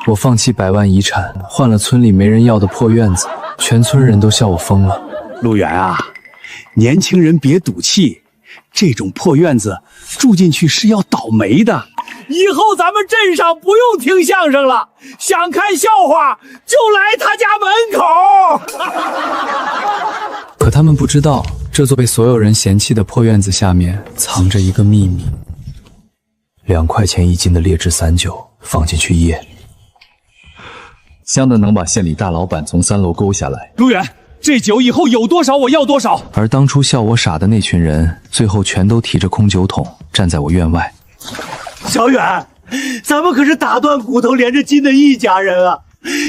我放弃100万遗产，换了村里没人要的破院子，全村人都笑我疯了。陆远啊，年轻人别赌气，这种破院子住进去是要倒霉的。以后咱们镇上不用听相声了，想看笑话就来他家门口。可他们不知道，这座被所有人嫌弃的破院子下面藏着一个秘密。2块钱1斤的劣质散酒放进去夜里，香的能把县里大老板从3楼勾下来。陆远，这酒以后有多少我要多少。而当初笑我傻的那群人，最后全都提着空酒桶站在我院外。小远，咱们可是打断骨头连着筋的一家人啊！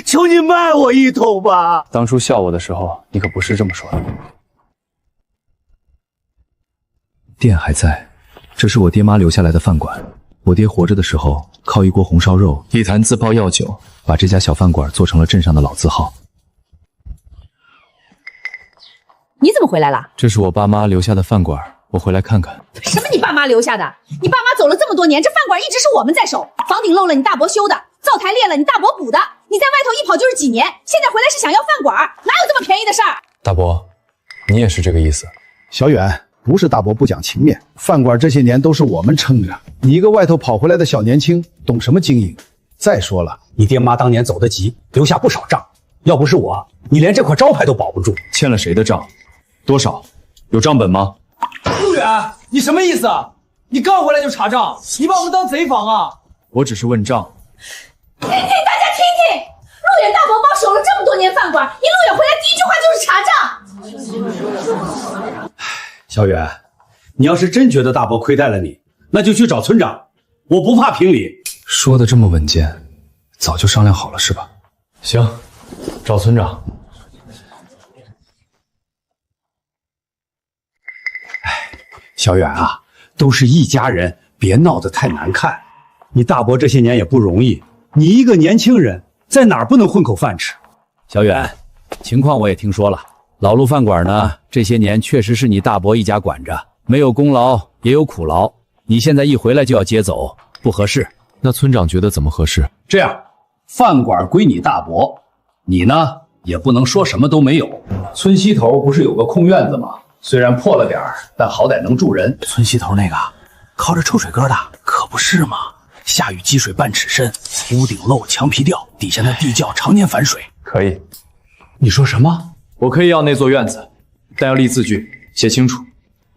求你卖我一桶吧！当初笑我的时候，你可不是这么说的。店还在，这是我爹妈留下来的饭馆。我爹活着的时候，靠一锅红烧肉、一坛自泡药酒，把这家小饭馆做成了镇上的老字号。你怎么回来了？这是我爸妈留下的饭馆，我回来看看。什么你爸妈留下的？你爸妈走了这么多年，这饭馆一直是我们在守。房顶漏了你大伯修的，灶台裂了你大伯补的。你在外头一跑就是几年，现在回来是想要饭馆，哪有这么便宜的事儿？大伯，你也是这个意思？小远，不是大伯不讲情面，饭馆这些年都是我们撑着，你一个外头跑回来的小年轻，懂什么经营？再说了，你爹妈当年走得急，留下不少账，要不是我，你连这块招牌都保不住。欠了谁的账？多少？有账本吗？陆远，你什么意思啊？你刚回来就查账，你把我们当贼房啊？我只是问账。给大家听听，陆远大伯包守了这么多年饭馆，一路远回来第一句话就是查账。小远，你要是真觉得大伯亏待了你，那就去找村长，我不怕评理。说的这么稳健，早就商量好了是吧？行，找村长。小远啊，都是一家人，别闹得太难看。你大伯这些年也不容易，你一个年轻人在哪儿不能混口饭吃？小远，情况我也听说了，老陆饭馆呢，这些年确实是你大伯一家管着，没有功劳也有苦劳。你现在一回来就要接走，不合适。那村长觉得怎么合适？这样，饭馆归你大伯，你呢也不能说什么都没有。村西头不是有个空院子吗？虽然破了点儿，但好歹能住人。村西头那个靠着抽水沟的，可不是吗？下雨积水半尺深，屋顶漏，墙皮掉，底下的地窖常年反水。可以。你说什么？我可以要那座院子，但要立字据，写清楚：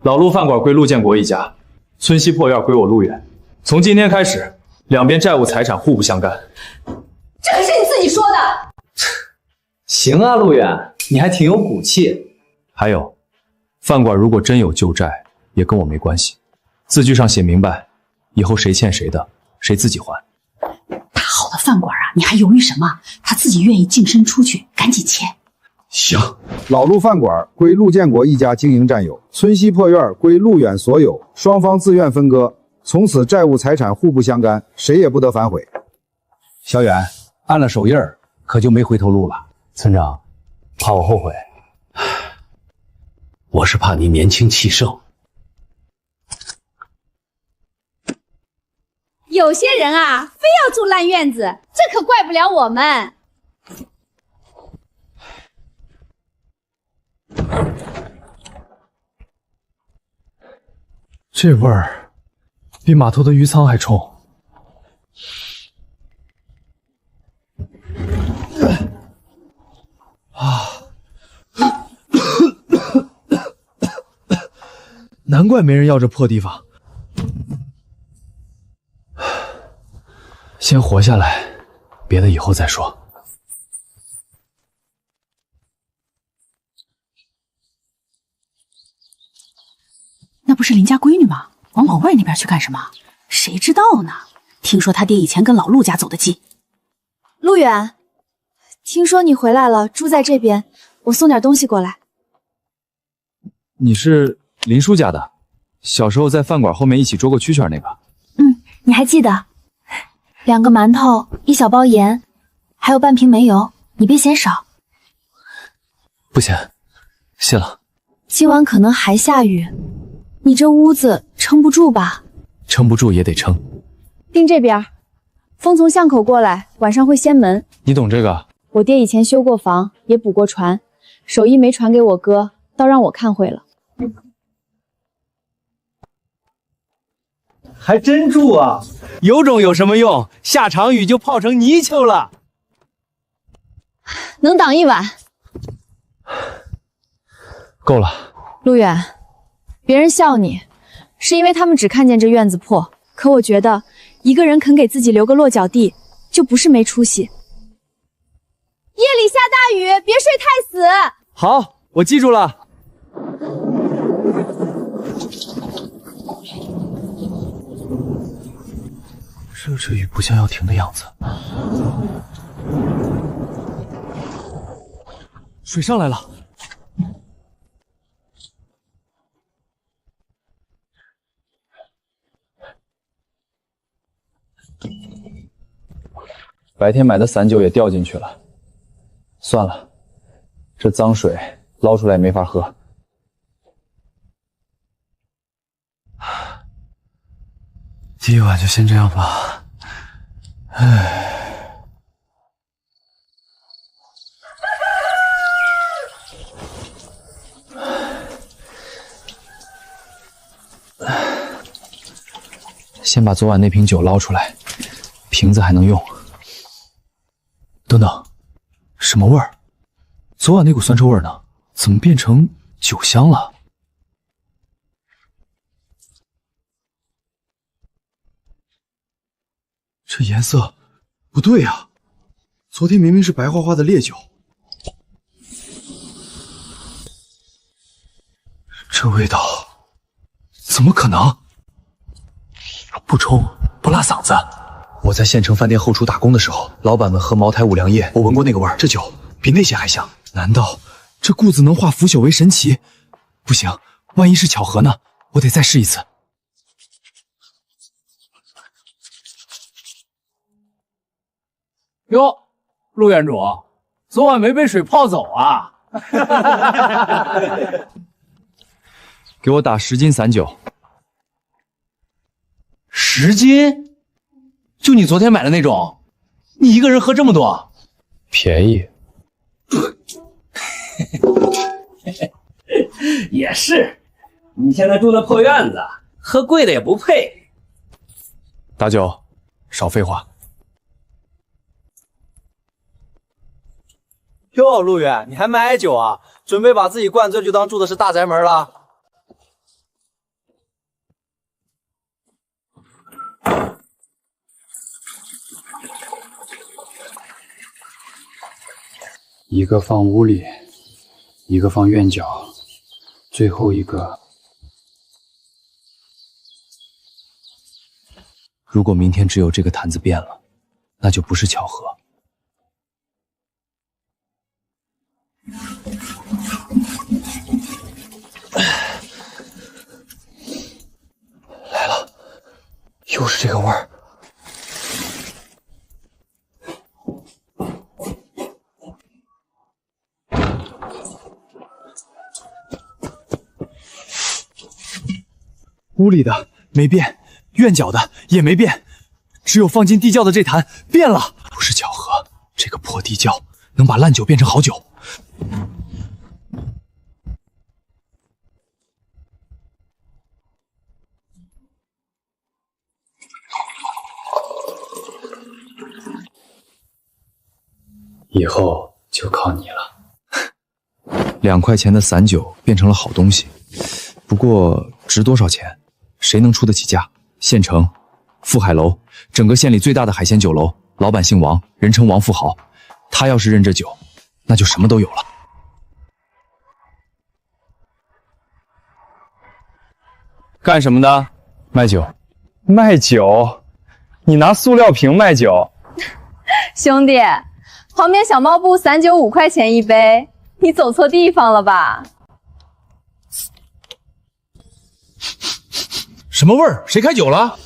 老陆饭馆归陆建国一家，村西破院归我陆远。从今天开始，两边债务财产互不相干。这可是你自己说的。行啊，陆远，你还挺有骨气。还有，饭馆如果真有旧债，也跟我没关系。字据上写明白，以后谁欠谁的，谁自己还。大好的饭馆啊，你还犹豫什么？他自己愿意净身出去，赶紧签。行，老陆饭馆归陆建国一家经营占有，村西破院归陆远所有，双方自愿分割，从此债务财产互不相干，谁也不得反悔。小远按了手印儿，可就没回头路了。村长，怕我后悔？我是怕你年轻气盛。有些人啊，非要住烂院子，这可怪不了我们。这味儿比码头的鱼仓还冲。难怪没人要这破地方。先活下来，别的以后再说。那不是邻家闺女吗？往老外那边去干什么？谁知道呢？听说他爹以前跟老陆家走得近。陆远，听说你回来了，住在这边，我送点东西过来。你是林叔家的，小时候在饭馆后面一起捉过蛐蛐那个。你还记得？2个馒头，1小包盐，还有半瓶煤油，你别嫌少。不嫌，谢了。今晚可能还下雨，你这屋子撑不住吧？撑不住也得撑。订这边，风从巷口过来，晚上会掀门。你懂这个？我爹以前修过房，也补过船，手艺没传给我哥，倒让我看会了。还真住啊！有种有什么用？下场雨就泡成泥鳅了。能挡一晚。够了。陆远，别人笑你，是因为他们只看见这院子破。可我觉得，一个人肯给自己留个落脚地，就不是没出息。夜里下大雨，别睡太死。好，我记住了。这雨不像要停的样子。水上来了。白天买的散酒也掉进去了。算了，这脏水捞出来也没法喝。第一晚就先这样吧。唉。先把昨晚那瓶酒捞出来，瓶子还能用。等等，什么味儿？昨晚那股酸臭味呢？怎么变成酒香了？这颜色不对呀，昨天明明是白花花的烈酒，这味道怎么可能？不冲不辣嗓子。我在县城饭店后厨打工的时候，老板们喝茅台五粮液，我闻过那个味儿，这酒比那些还香。难道这故子能化腐朽为神奇？不行，万一是巧合呢？我得再试一次。哟，陆院主，昨晚没被水泡走啊？给我打10斤散酒。10斤？就你昨天买的那种？你一个人喝这么多？便宜。也是，你现在住的破院子，喝贵的也不配。打酒，少废话。哟，陆远，你还买酒啊？准备把自己灌醉，就当住的是大宅门了？一个放屋里，一个放院角，最后一个。如果明天只有这个坛子变了，那就不是巧合。来了，又是这个味儿。屋里的没变，院角的也没变，只有放进地窖的这坛变了。不是巧合，这个破地窖能把烂酒变成好酒。以后就靠你了。2块钱的散酒变成了好东西，不过值多少钱？谁能出得起价？县城富海楼，整个县里最大的海鲜酒楼，老板姓王，人称王富豪。他要是认这酒，那就什么都有了。干什么的？卖酒。卖酒？你拿塑料瓶卖酒？兄弟，旁边小卖部散酒5块钱一杯，你走错地方了吧？什么味儿？谁开酒了？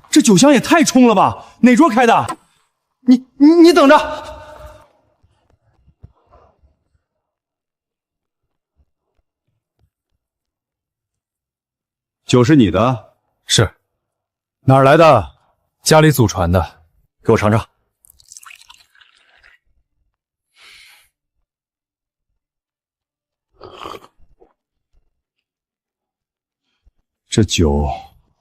这酒香也太冲了吧！哪桌开的？你等着！酒是你的？是。哪儿来的？家里祖传的，给我尝尝。这酒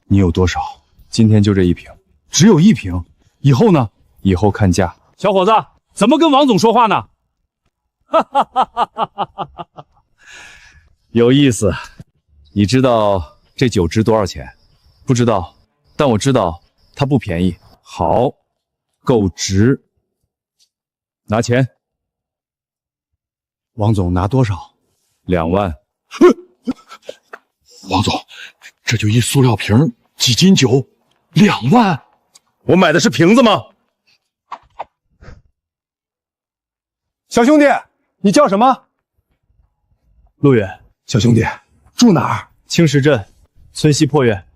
你有多少？今天就这1瓶，只有1瓶。以后呢？以后看价。小伙子，怎么跟王总说话呢？哈哈哈哈哈哈！有意思。你知道这酒值多少钱？不知道，但我知道它不便宜。好，够值。拿钱。王总拿多少？2万。王总，这就一塑料瓶，几斤酒，2万。我买的是瓶子吗？小兄弟，你叫什么？陆远。小兄弟，住哪儿？青石镇村西破院。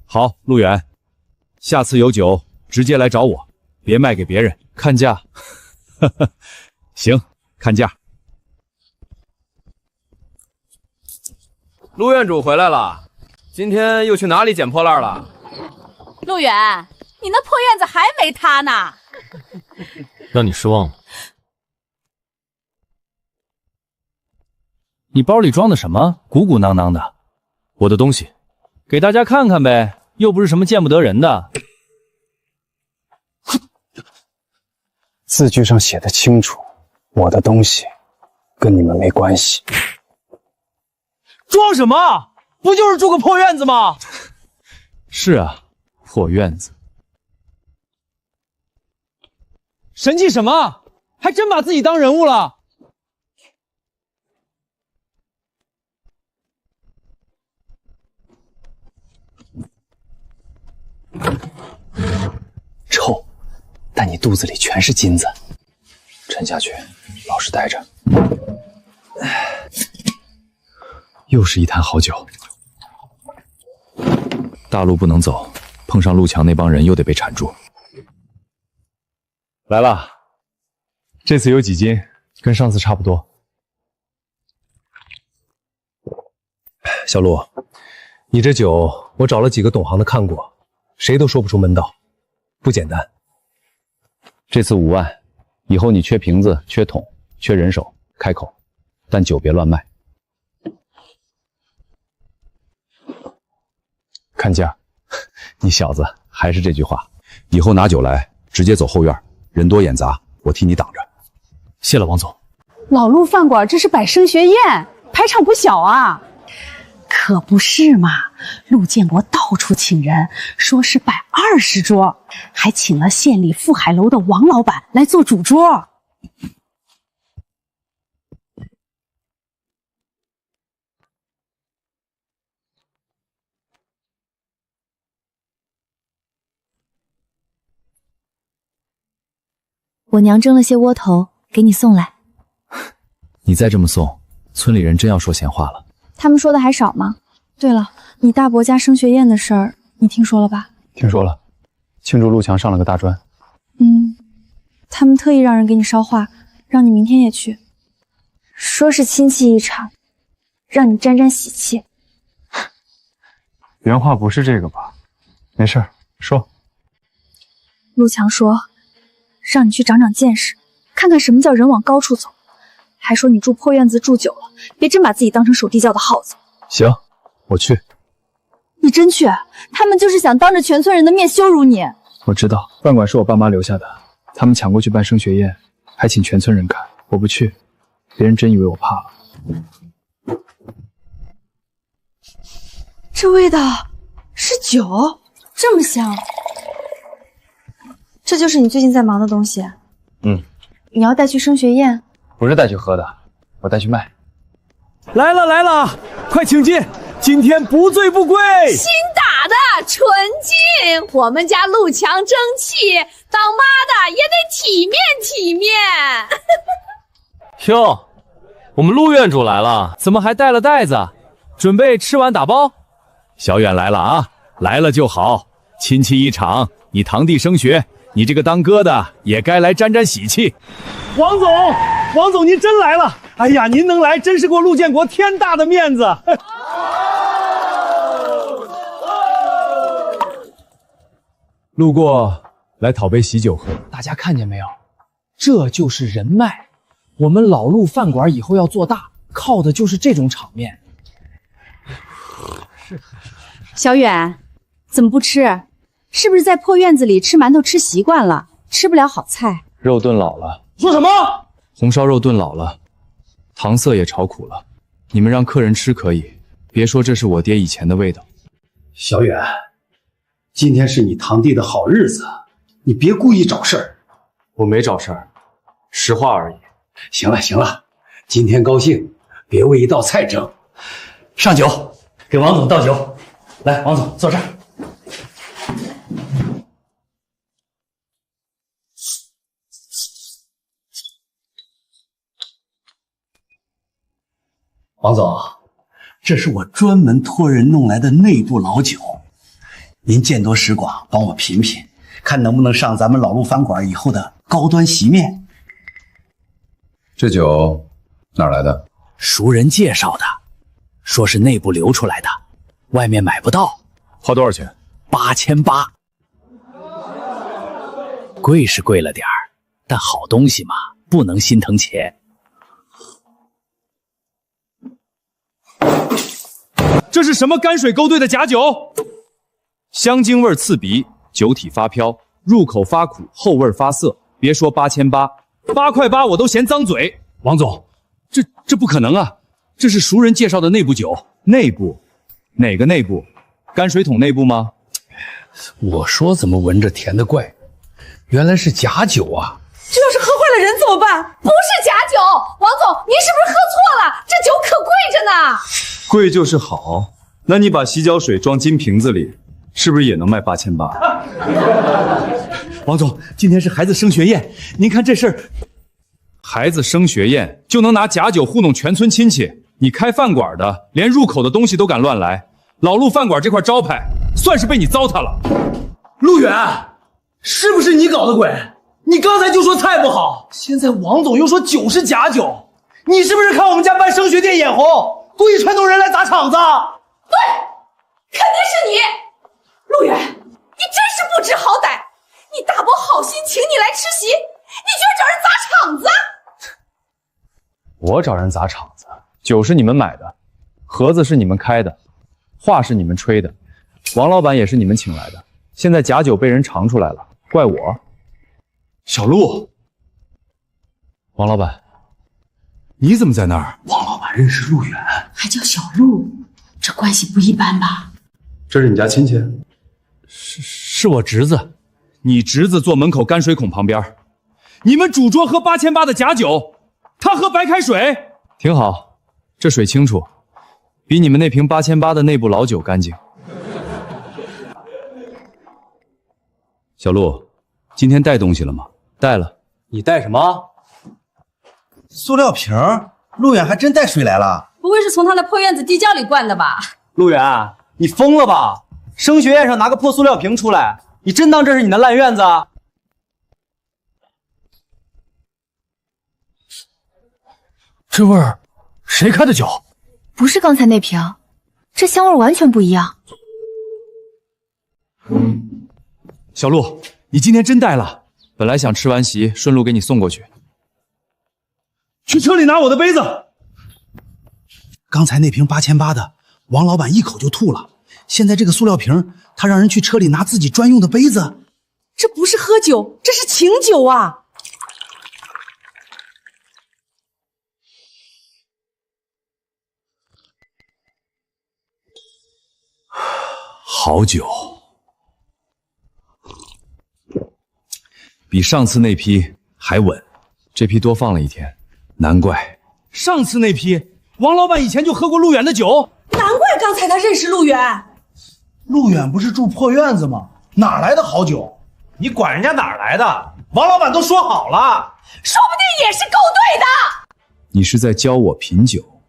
好，陆远，下次有酒直接来找我，别卖给别人。看价。行，看价。陆院主回来了，今天又去哪里捡破烂了？陆远，你那破院子还没塌呢。让你失望了。你包里装的什么？鼓鼓囊囊的。我的东西，给大家看看呗，又不是什么见不得人的。字据上写的清楚，我的东西跟你们没关系。装什么？不就是住个破院子吗？是啊，破院子。神气什么？还真把自己当人物了。臭，但你肚子里全是金子。沉下去，老实待着。又是一坛好酒。大路不能走，碰上陆强那帮人又得被缠住。来了，这次有几斤，跟上次差不多。小陆，你这酒我找了几个懂行的看过，谁都说不出门道，不简单。这次5万，以后你缺瓶子、缺桶、缺人手，开口，但酒别乱卖。看价。你小子还是这句话，以后拿酒来直接走后院，人多眼杂，我替你挡着。谢了，王总。老陆饭馆这是摆升学宴，排场不小啊。可不是嘛，陆建国到处请人，说是摆20桌，还请了县里富海楼的王老板来做主桌。我娘蒸了些窝头，给你送来。你再这么送，村里人真要说闲话了。他们说的还少吗？对了，你大伯家升学宴的事儿，你听说了吧？听说了，庆祝陆强上了个大专。他们特意让人给你捎话，让你明天也去，说是亲戚一场，让你沾沾喜气。原话不是这个吧？没事儿，说。陆强说，让你去长长见识，看看什么叫人往高处走。还说你住破院子住久了，别真把自己当成守地窖的耗子。行，我去。你真去？他们就是想当着全村人的面羞辱你。我知道，饭馆是我爸妈留下的，他们抢过去办升学宴，还请全村人看。我不去，别人真以为我怕了。这味道是酒，这么香。这就是你最近在忙的东西？你要带去升学宴？不是带去喝的，我带去卖。来了来了，快请进，今天不醉不归。新打的纯金，我们家陆强争气，当妈的也得体面体面。哟，我们陆院主来了，怎么还带了袋子？准备吃完打包？小远来了啊，来了就好，亲戚一场，你堂弟升学，你这个当哥的也该来沾沾喜气。王总您真来了！哎呀，您能来真是给我陆建国天大的面子。路过来讨杯喜酒喝。大家看见没有？这就是人脉。我们老陆饭馆以后要做大，靠的就是这种场面。小远，怎么不吃？是不是在破院子里吃馒头吃习惯了，吃不了好菜？肉炖老了。说什么？红烧肉炖老了，糖色也炒苦了。你们让客人吃可以，别说这是我爹以前的味道。小远，今天是你堂弟的好日子，你别故意找事儿。我没找事儿，实话而已。行了行了，今天高兴，别为一道菜争。上酒，给王总倒酒。来，王总坐这儿。王总，这是我专门托人弄来的内部老酒，您见多识广，帮我品品，看能不能上咱们老陆饭馆以后的高端席面。这酒哪儿来的？熟人介绍的，说是内部流出来的，外面买不到。花多少钱？8800。贵是贵了点儿，但好东西嘛，不能心疼钱。这是什么泔水勾兑的假酒？香精味刺鼻，酒体发飘，入口发苦，后味发涩。别说8800，8块8我都嫌脏嘴。王总，这不可能啊！这是熟人介绍的内部酒。内部？哪个内部？泔水桶内部吗？我说怎么闻着甜的怪，原来是假酒啊！这要是喝坏了人怎么办？不是假酒，王总，您是不是喝错了？这酒可贵着呢。贵就是好，那你把洗脚水装金瓶子里，是不是也能卖8800？王总，今天是孩子升学宴，您看这事儿。孩子升学宴就能拿假酒糊弄全村亲戚？你开饭馆的，连入口的东西都敢乱来，老陆饭馆这块招牌算是被你糟蹋了。陆远，是不是你搞的鬼？你刚才就说菜不好，现在王总又说酒是假酒，你是不是看我们家办升学店眼红，故意传动人来砸场子？对，肯定是你，陆远，你真是不知好歹！你大伯好心请你来吃席，你居然找人砸场子！我找人砸场子，酒是你们买的，盒子是你们开的，话是你们吹的，王老板也是你们请来的，现在假酒被人尝出来了，怪我。小陆，王老板，你怎么在那儿？王老板认识陆远，还叫小陆，这关系不一般吧？这是你家亲戚？是我侄子。你侄子坐门口泔水孔旁边，你们主桌喝8800的假酒，他喝白开水，挺好，这水清楚，比你们那瓶8800的内部老酒干净。小陆，今天带东西了吗？带了。你带什么？塑料瓶？陆远还真带水来了。不会是从他的破院子地窖里灌的吧？陆远，你疯了吧？升学宴上拿个破塑料瓶出来，你真当这是你的烂院子？这味儿，谁开的酒？不是刚才那瓶，这香味完全不一样。小陆，你今天真带了，本来想吃完席顺路给你送过去。去车里拿我的杯子。刚才那瓶8800的，王老板一口就吐了。现在这个塑料瓶，他让人去车里拿自己专用的杯子。这不是喝酒，这是请酒啊！好酒，比上次那批还稳，这批多放了1天，难怪。上次那批，王老板以前就喝过陆远的酒，难怪刚才他认识陆远。陆远不是住破院子吗？哪来的好酒？你管人家哪来的？王老板都说好了，说不定也是勾兑的。你是在教我品酒？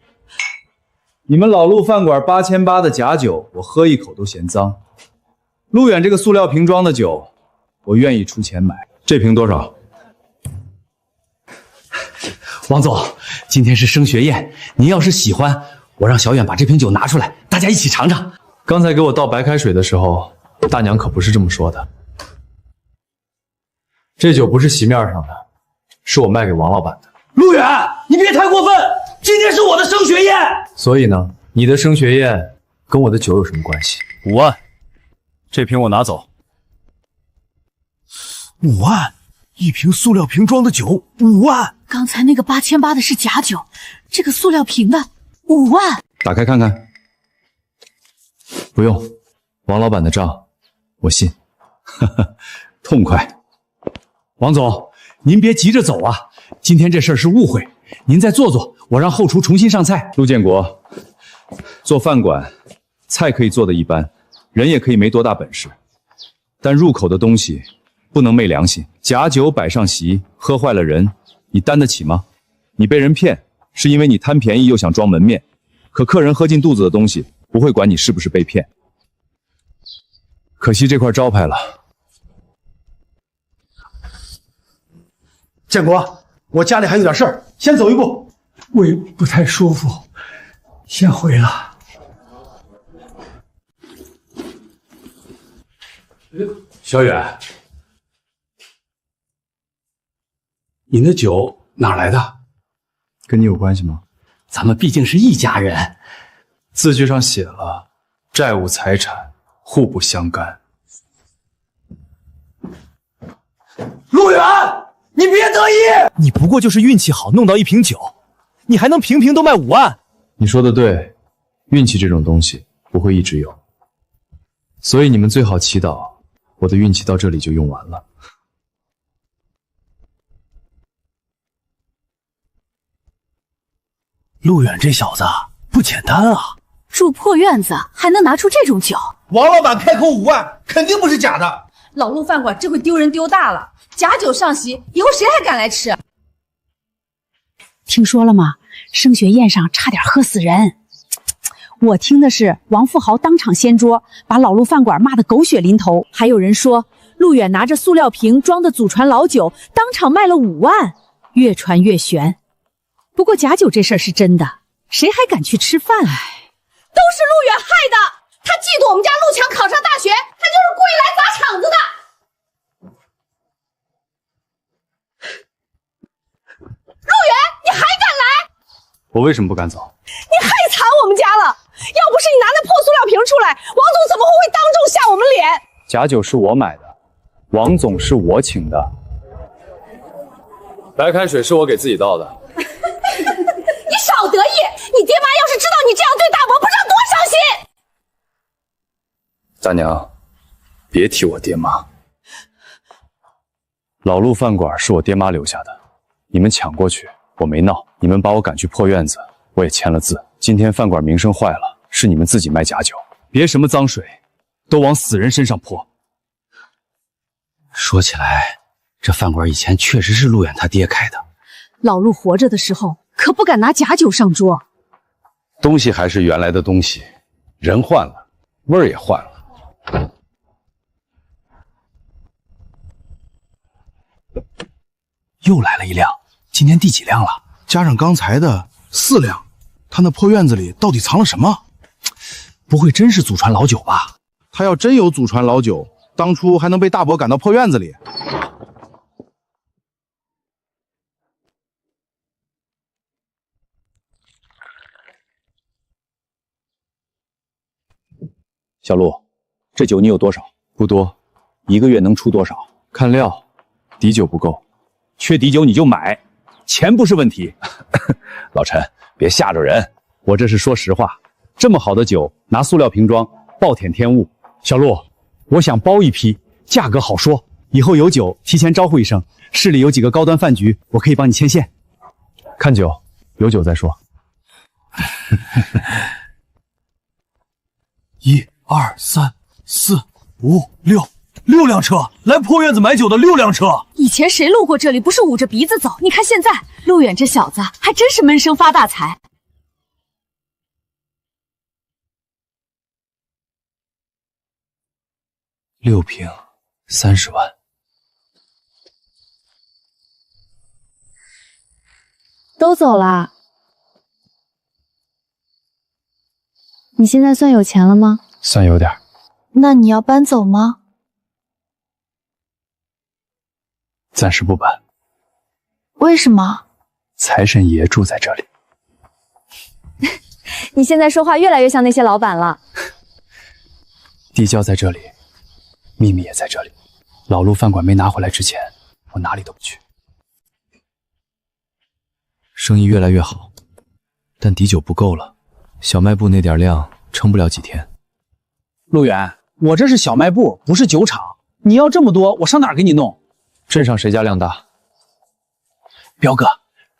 你们老陆饭馆8800的假酒，我喝一口都嫌脏。陆远这个塑料瓶装的酒，我愿意出钱买。这瓶多少？王总，今天是升学宴，您要是喜欢，我让小远把这瓶酒拿出来，大家一起尝尝。刚才给我倒白开水的时候，大娘可不是这么说的。这酒不是席面上的，是我卖给王老板的。陆远，你别太过分！今天是我的升学宴。所以呢，你的升学宴跟我的酒有什么关系？5万，这瓶我拿走。5万，一瓶塑料瓶装的酒，5万。刚才那个8800的是假酒，这个塑料瓶的5万。打开看看。不用，王老板的账我信。哈哈，痛快。王总，您别急着走啊，今天这事儿是误会，您再坐坐，我让后厨重新上菜。陆建国，做饭馆，菜可以做得一般，人也可以没多大本事，但入口的东西不能昧良心。假酒摆上席，喝坏了人，你担得起吗？你被人骗，是因为你贪便宜又想装门面，可客人喝进肚子的东西，不会管你是不是被骗。可惜这块招牌了。建国，我家里还有点事儿，先走一步。胃不太舒服，先回了。小远，你那酒哪来的？跟你有关系吗？咱们毕竟是一家人。字据上写了，债务财产互不相干。陆远，你别得意！你不过就是运气好弄到一瓶酒，你还能瓶瓶都卖5万？你说的对，运气这种东西不会一直有，所以你们最好祈祷我的运气到这里就用完了。陆远这小子不简单啊！住破院子还能拿出这种酒，王老板开口5万，肯定不是假的。老陆饭馆这回丢人丢大了，假酒上席，以后谁还敢来吃？听说了吗？升学宴上差点喝死人。我听的是王富豪当场掀桌，把老陆饭馆骂得狗血淋头。还有人说陆远拿着塑料瓶装的祖传老酒，当场卖了5万，越传越悬。不过假酒这事儿是真的，谁还敢去吃饭啊？都是陆远害的，他嫉妒我们家陆强考上大学，他就是故意来砸场子的。陆远，你还敢来？我为什么不敢走？你害惨我们家了！要不是你拿那破塑料瓶出来，王总怎么会当众下我们脸？假酒是我买的，王总是我请的，白开水是我给自己倒的。你少得意！你爹妈要是知道你这样对大伯，不知道多伤心。大娘，别提我爹妈。老陆饭馆是我爹妈留下的，你们抢过去，我没闹，你们把我赶去破院子，我也签了字。今天饭馆名声坏了，是你们自己卖假酒，别什么脏水，都往死人身上泼。说起来，这饭馆以前确实是陆远他爹开的。老陆活着的时候可不敢拿假酒上桌。东西还是原来的东西，人换了，味儿也换了。又来了一辆，今天第几辆了？加上刚才的4辆，他那破院子里到底藏了什么？不会真是祖传老酒吧？他要真有祖传老酒，当初还能被大伯赶到破院子里？小陆，这酒你有多少？不多。一个月能出多少？看料，底酒不够。缺底酒你就买，钱不是问题。老陈，别吓着人，我这是说实话。这么好的酒，拿塑料瓶装，暴殄天物。小陆，我想包一批，价格好说。以后有酒提前招呼一声，市里有几个高端饭局，我可以帮你牵线。看酒，有酒再说。1、2、3、4、5、6辆车，来破院子买酒的6辆车。以前谁路过这里不是捂着鼻子走？你看现在，陆远这小子还真是闷声发大财。6瓶30万。都走啦？你现在算有钱了吗？算有点。那你要搬走吗？暂时不搬。为什么？财神爷住在这里。你现在说话越来越像那些老板了。地窖在这里，秘密也在这里。老陆饭馆没拿回来之前，我哪里都不去。生意越来越好，但底酒不够了，小卖部那点量撑不了几天。陆远，我这是小卖部，不是酒厂。你要这么多，我上哪儿给你弄？镇上谁家量大？彪哥，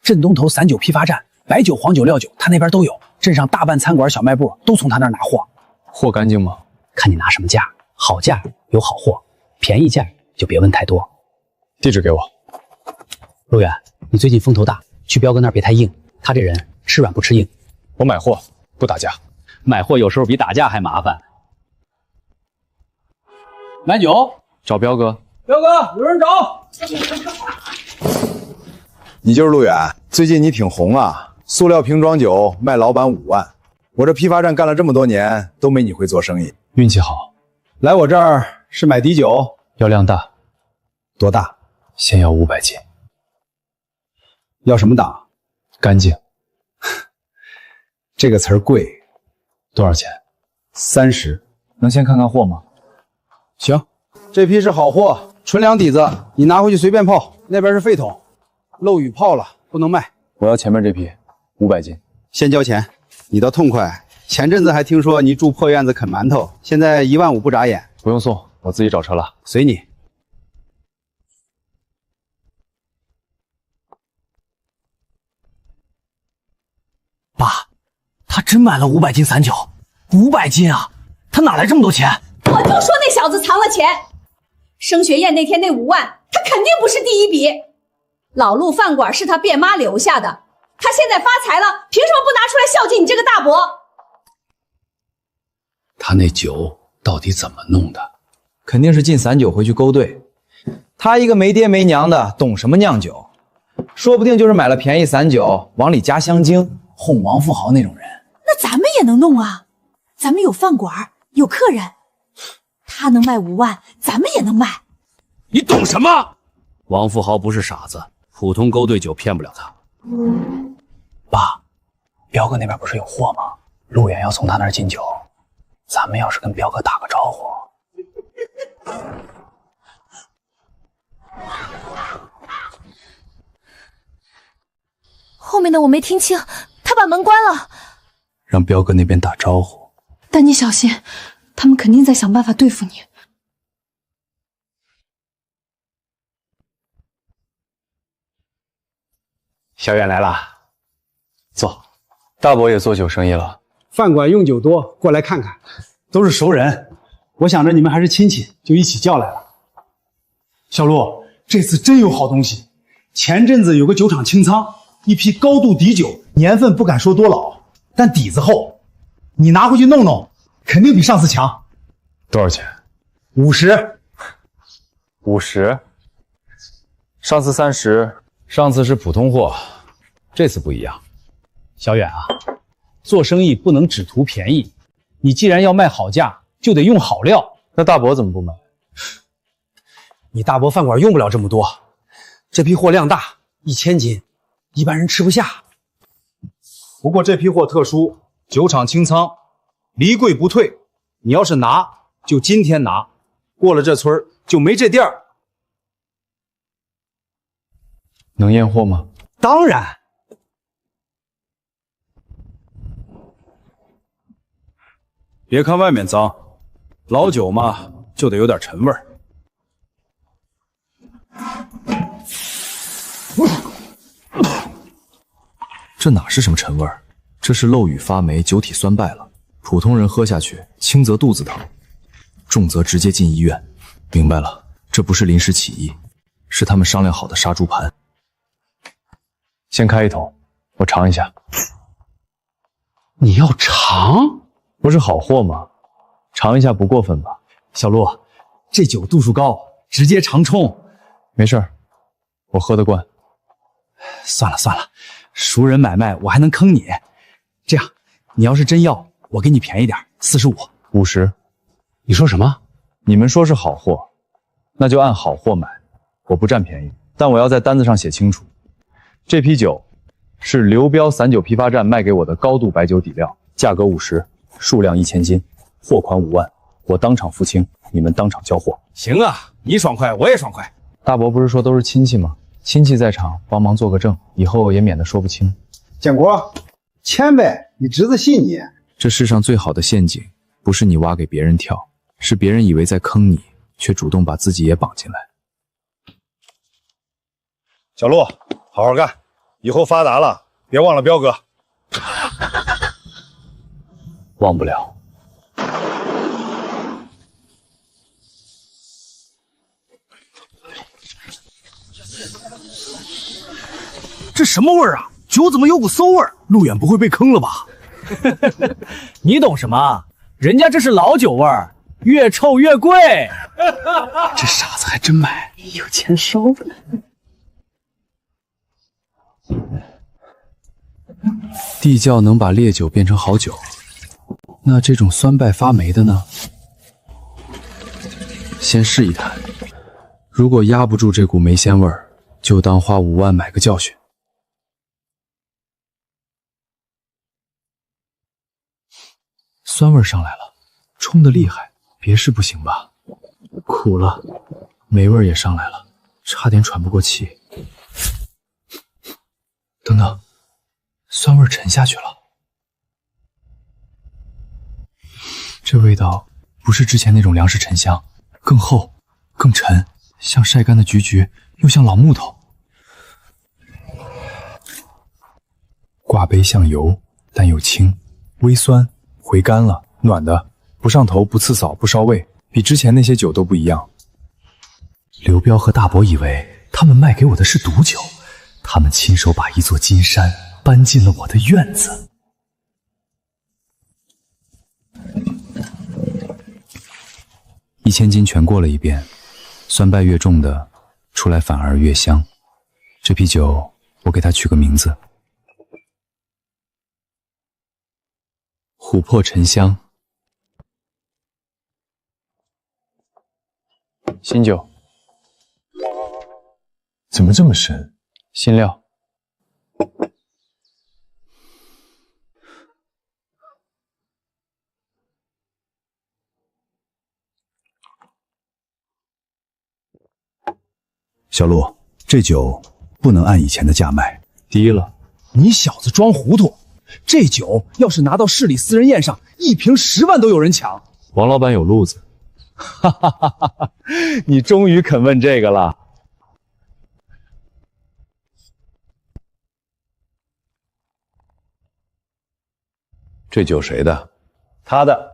镇东头散酒批发站，白酒、黄酒、料酒，他那边都有。镇上大半餐馆、小卖部都从他那儿拿货。货干净吗？看你拿什么价，好价有好货，便宜价就别问太多。地址给我。陆远，你最近风头大，去彪哥那儿别太硬，他这人吃软不吃硬。我买货不打架，买货有时候比打架还麻烦。买酒，找彪哥。彪哥，有人找。你就是陆远，最近你挺红啊，塑料瓶装酒卖老板5万，我这批发站干了这么多年都没你会做生意。运气好，来我这儿是买底酒，要量大。多大？先要500斤。要什么档？干净。这个词儿贵，多少钱？30。能先看看货吗？行，这批是好货，纯粮底子，你拿回去随便泡。那边是废桶，漏雨泡了，不能卖。我要前面这批，500斤。先交钱，你倒痛快。前阵子还听说你住破院子啃馒头，现在1万5不眨眼。不用送，我自己找车了。随你。爸，他真买了500斤散酒，500斤啊！他哪来这么多钱？我就说那小子藏了钱。升学宴那天那5万，他肯定不是第一笔。老陆饭馆是他变妈留下的，他现在发财了，凭什么不拿出来孝敬你这个大伯？他那酒到底怎么弄的？肯定是进散酒回去勾兑。他一个没爹没娘的，懂什么酿酒？说不定就是买了便宜散酒，往里加香精，哄王富豪那种人。那咱们也能弄啊，咱们有饭馆，有客人，他能卖5万，咱们也能卖。你懂什么？王富豪不是傻子，普通勾兑酒骗不了他。爸，彪哥那边不是有货吗？陆远要从他那儿进酒，咱们要是跟彪哥打个招呼。后面的我没听清，他把门关了。让彪哥那边打招呼。但你小心，他们肯定在想办法对付你。小远来了，坐。大伯也做酒生意了，饭馆用酒多，过来看看，都是熟人。我想着你们还是亲戚，就一起叫来了。小陆，这次真有好东西。前阵子有个酒厂清仓，一批高度底酒，年份不敢说多老，但底子厚。你拿回去弄弄，肯定比上次强。多少钱？50。50？上次30，上次是普通货，这次不一样。小远啊，做生意不能只图便宜，你既然要卖好价，就得用好料。那大伯怎么不买？你大伯饭馆用不了这么多，这批货量大，1000斤，一般人吃不下。不过这批货特殊，酒厂清仓，离柜不退。你要是拿，就今天拿，过了这村就没这店儿。能验货吗？当然。别看外面脏，老酒嘛就得有点陈味儿。这哪是什么陈味儿？这是漏雨发霉，酒体酸败了。普通人喝下去，轻则肚子疼，重则直接进医院。明白了，这不是临时起意，是他们商量好的杀猪盘。先开一桶，我尝一下。你要尝？不是好货吗？尝一下不过分吧？小陆，这酒度数高，直接尝冲。没事儿，我喝得惯。算了算了，熟人买卖我还能坑你。这样，你要是真要，我给你便宜点，45。50。你说什么？你们说是好货，那就按好货买，我不占便宜。但我要在单子上写清楚，这批酒是刘彪散酒批发站卖给我的高度白酒底料，价格50，数量1000斤，货款5万，我当场付清，你们当场交货。行啊，你爽快，我也爽快。大伯不是说都是亲戚吗？亲戚在场，帮忙做个证，以后也免得说不清。建国，签呗，你侄子信你。这世上最好的陷阱，不是你挖给别人跳，是别人以为在坑你，却主动把自己也绑进来。小陆，好好干，以后发达了别忘了彪哥。忘不了。这什么味儿啊？酒怎么有股馊味儿？路远不会被坑了吧？你懂什么？人家这是老酒味儿，越臭越贵。这傻子还真买，有钱收呗。地窖能把烈酒变成好酒，那这种酸败发霉的呢？先试一坛，如果压不住这股霉鲜味儿，就当花5万买个教训。酸味上来了，冲得厉害，别是不行吧？苦了，霉味也上来了，差点喘不过气。等等，酸味沉下去了，这味道不是之前那种粮食沉香，更厚、更沉，像晒干的橘橘，又像老木头。挂杯像油，但又轻，微酸。回甘了，暖的，不上头，不刺扫，不烧胃，比之前那些酒都不一样。刘彪和大伯以为他们卖给我的是毒酒，他们亲手把一座金山搬进了我的院子。1000斤全过了一遍，酸败越重的出来反而越香。这批酒我给它取个名字，琥珀沉香。新酒，怎么这么深？新料。小陆，这酒不能按以前的价卖，低了。你小子装糊涂！这酒要是拿到市里私人宴上，一瓶10万都有人抢。王老板有路子，哈哈哈哈！你终于肯问这个了。这酒谁的？他的。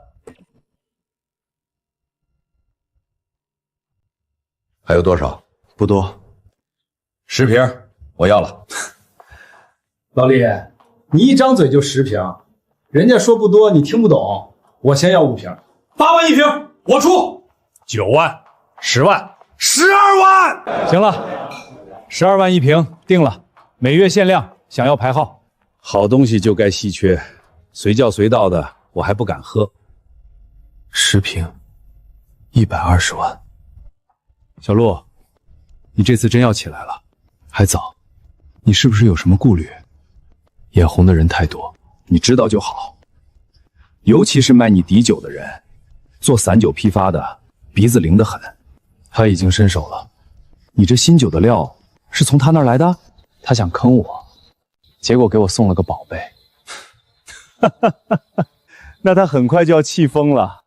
还有多少？不多，10瓶，我要了。老李，你一张嘴就10瓶，人家说不多，你听不懂。我先要5瓶，8万1瓶，我出。9万、10万、12万。行了，12万1瓶，定了。每月限量，想要排号。好东西就该稀缺，随叫随到的，我还不敢喝。10瓶，120万。小陆，你这次真要起来了？还早，你是不是有什么顾虑？眼红的人太多，你知道就好。尤其是卖你底酒的人，做散酒批发的鼻子灵得很。他已经伸手了，你这新酒的料是从他那儿来的？他想坑我，结果给我送了个宝贝。那他很快就要气疯了。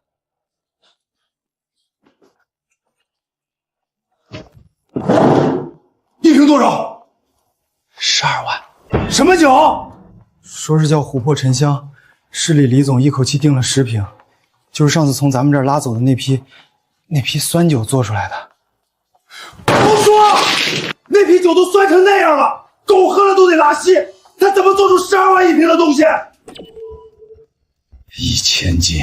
一瓶多少？12万。什么酒？说是叫琥珀沉香，市里李总一口气订了10瓶，就是上次从咱们这儿拉走的那批酸酒做出来的。胡说！那批酒都酸成那样了，狗喝了都得拉稀，他怎么做出12万1瓶的东西？1000斤，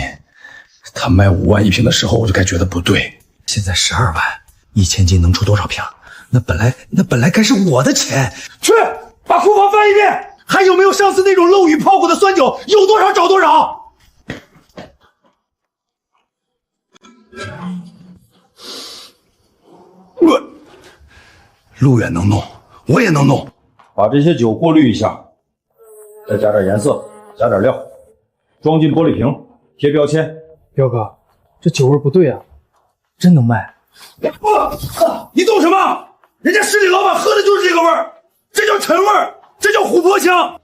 他卖5万1瓶的时候，我就该觉得不对。现在12万，1000斤能出多少瓶？那本来该是我的钱。去把库房翻一遍，还有没有上次那种漏雨泡过的酸酒？有多少找多少。陆远能弄，我也能弄。把这些酒过滤一下，再加点颜色，加点料，装进玻璃瓶，贴标签。彪哥，这酒味不对啊，真能卖？你懂什么？人家市里老板喝的就是这个味儿，这叫陈味儿，这叫琥珀香。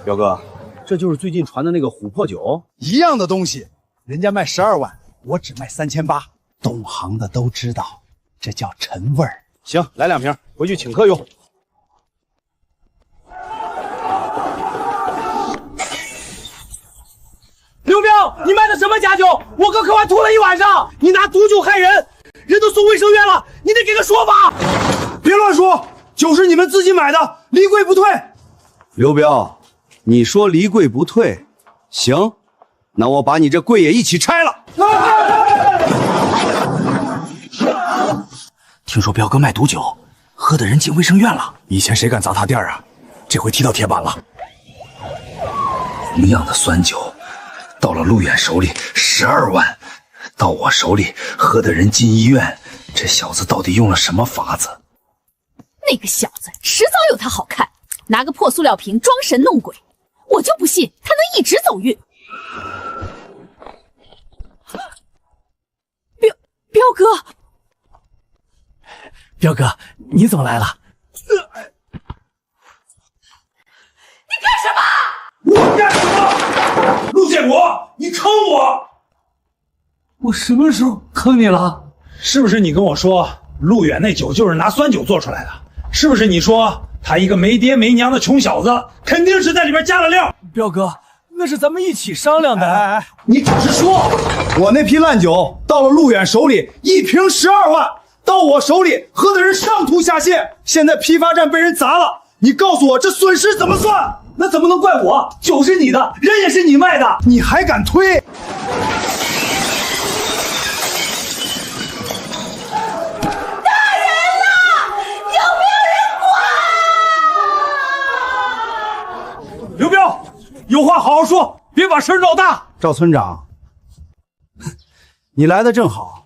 彪哥，这就是最近传的那个琥珀酒，一样的东西，人家卖12万，我只卖3800。懂行的都知道，这叫陈味儿。行，来2瓶，回去请客用。刘彪，你卖的什么假酒？我跟客官吐了一晚上，你拿毒酒害人，人都送卫生院了，你得给个说法。别乱说，酒是你们自己买的，离柜不退。刘彪，你说离柜不退，行，那我把你这柜也一起拆了。听说彪哥卖毒酒，喝的人进卫生院了。以前谁敢砸他店啊？这回踢到铁板了。同样的酸酒，到了陆远手里12万，到我手里喝的人进医院，这小子到底用了什么法子？那个小子迟早有他好看，拿个破塑料瓶装神弄鬼，我就不信他能一直走运。彪哥。彪哥，你怎么来了？你干什么？我干什么？陆建国，你坑我！我什么时候坑你了？是不是你跟我说陆远那酒就是拿酸酒做出来的？是不是你说他一个没爹没娘的穷小子，肯定是在里边加了料？彪哥，那是咱们一起商量的。你只是说，我那批烂酒到了陆远手里1瓶12万。到我手里，喝的人上吐下泻，现在批发站被人砸了，你告诉我这损失怎么算？那怎么能怪我？酒是你的，人也是你卖的，你还敢推？大人了，有没有人管？刘彪，有话好好说，别把事闹大。赵村长，你来的正好。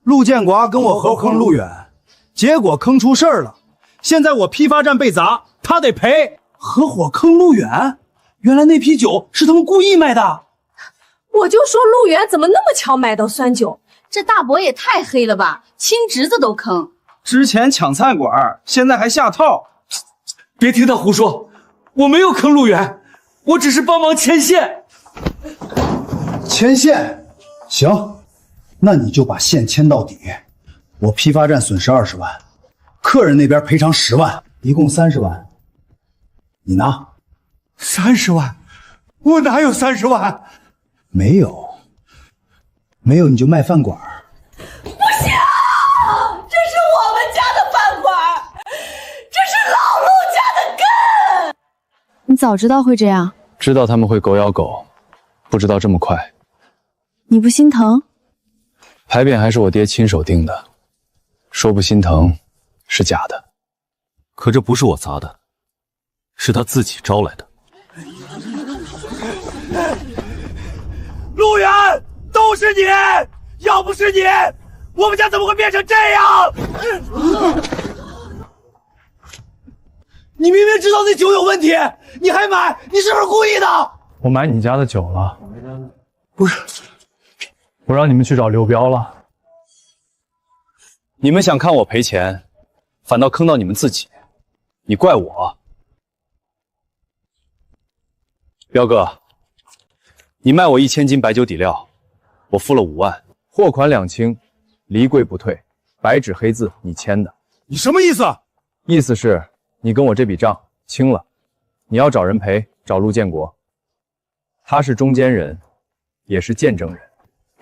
陆建国跟我合伙坑陆远，结果坑出事儿了。现在我批发站被砸，他得赔。合伙坑陆远，原来那批酒是他们故意卖的。我就说陆远怎么那么巧买到酸酒，这大伯也太黑了吧，亲侄子都坑。之前抢菜馆，现在还下套。别听他胡说，我没有坑陆远，我只是帮忙牵线。牵线？行。那你就把线牵到底，我批发站损失20万，客人那边赔偿10万，一共30万，你拿。30万？我哪有30万？没有你就卖饭馆。不行，这是我们家的饭馆，这是老陆家的根。你早知道会这样，知道他们会狗咬狗，不知道这么快。你不心疼？牌匾还是我爹亲手定的，说不心疼是假的。可这不是我砸的，是他自己招来的。陆远，都是你！要不是你，我们家怎么会变成这样？你明明知道那酒有问题，你还买，你是不是故意的？我买你家的酒了，不是。我让你们去找刘彪了。你们想看我赔钱，反倒坑到你们自己，你怪我？彪哥，你卖我1000斤白酒底料，我付了5万，货款2清，离柜不退，白纸黑字你签的。你什么意思？意思是你跟我这笔账清了，你要找人赔，找陆建国，他是中间人，也是见证人。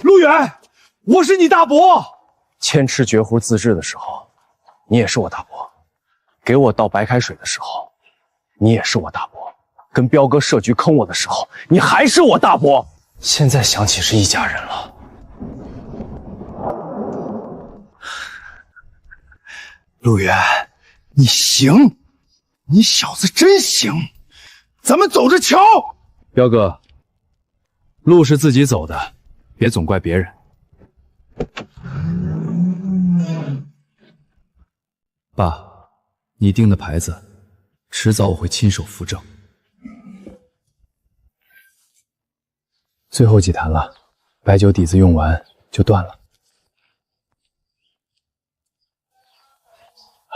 陆远，我是你大伯。牵吃绝户自治的时候，你也是我大伯；给我倒白开水的时候，你也是我大伯；跟彪哥设局坑我的时候，你还是我大伯。现在想起是一家人了。陆远，你行，你小子真行，咱们走着瞧。彪哥，路是自己走的。别总怪别人。爸，你钉的牌子，迟早我会亲手扶正。最后几坛了，白酒底子用完就断了。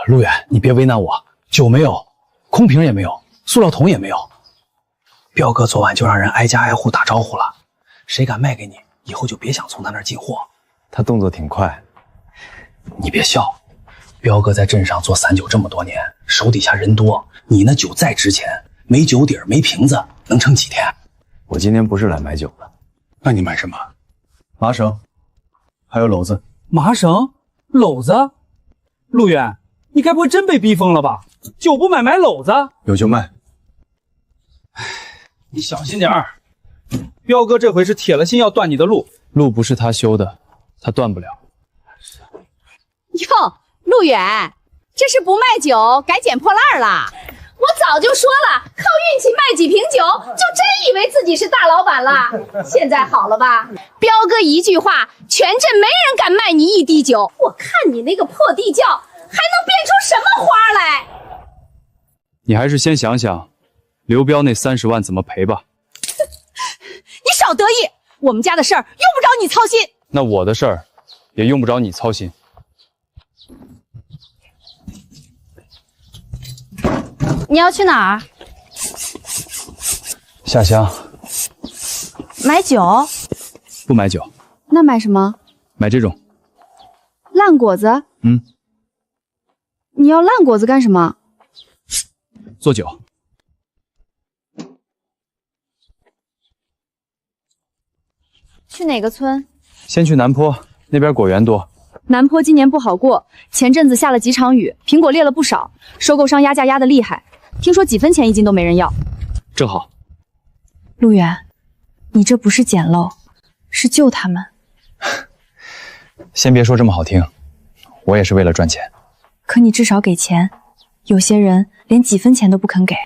陆远，你别为难我，酒没有，空瓶也没有，塑料桶也没有。彪哥昨晚就让人挨家挨户打招呼了，谁敢卖给你，以后就别想从他那儿进货。他动作挺快。你别笑，彪哥在镇上做散酒这么多年，手底下人多，你那酒再值钱，没酒底儿没瓶子，能撑几天？我今天不是来买酒的。那你买什么？麻绳，还有篓子。麻绳、篓子？陆远，你该不会真被逼疯了吧？酒不买，买篓子？有就卖。你小心点儿，彪哥这回是铁了心要断你的路。路不是他修的，他断不了。哟，陆远，这是不卖酒改捡破烂了。我早就说了，靠运气卖几瓶酒，就真以为自己是大老板了。现在好了吧？彪哥一句话，全镇没人敢卖你一滴酒。我看你那个破地窖，还能变出什么花来？你还是先想想，刘彪那30万怎么赔吧。你少得意，我们家的事儿用不着你操心。那我的事儿也用不着你操心。你要去哪儿？下乡。买酒？不买酒。那买什么？买这种烂果子？嗯。你要烂果子干什么？做酒。去哪个村？先去南坡，那边果园多。南坡今年不好过，前阵子下了几场雨，苹果裂了不少，收购商压价压得厉害，听说几分钱一斤都没人要。正好。陆远，你这不是捡漏，是救他们。先别说这么好听，我也是为了赚钱。可你至少给钱，有些人连几分钱都不肯给。大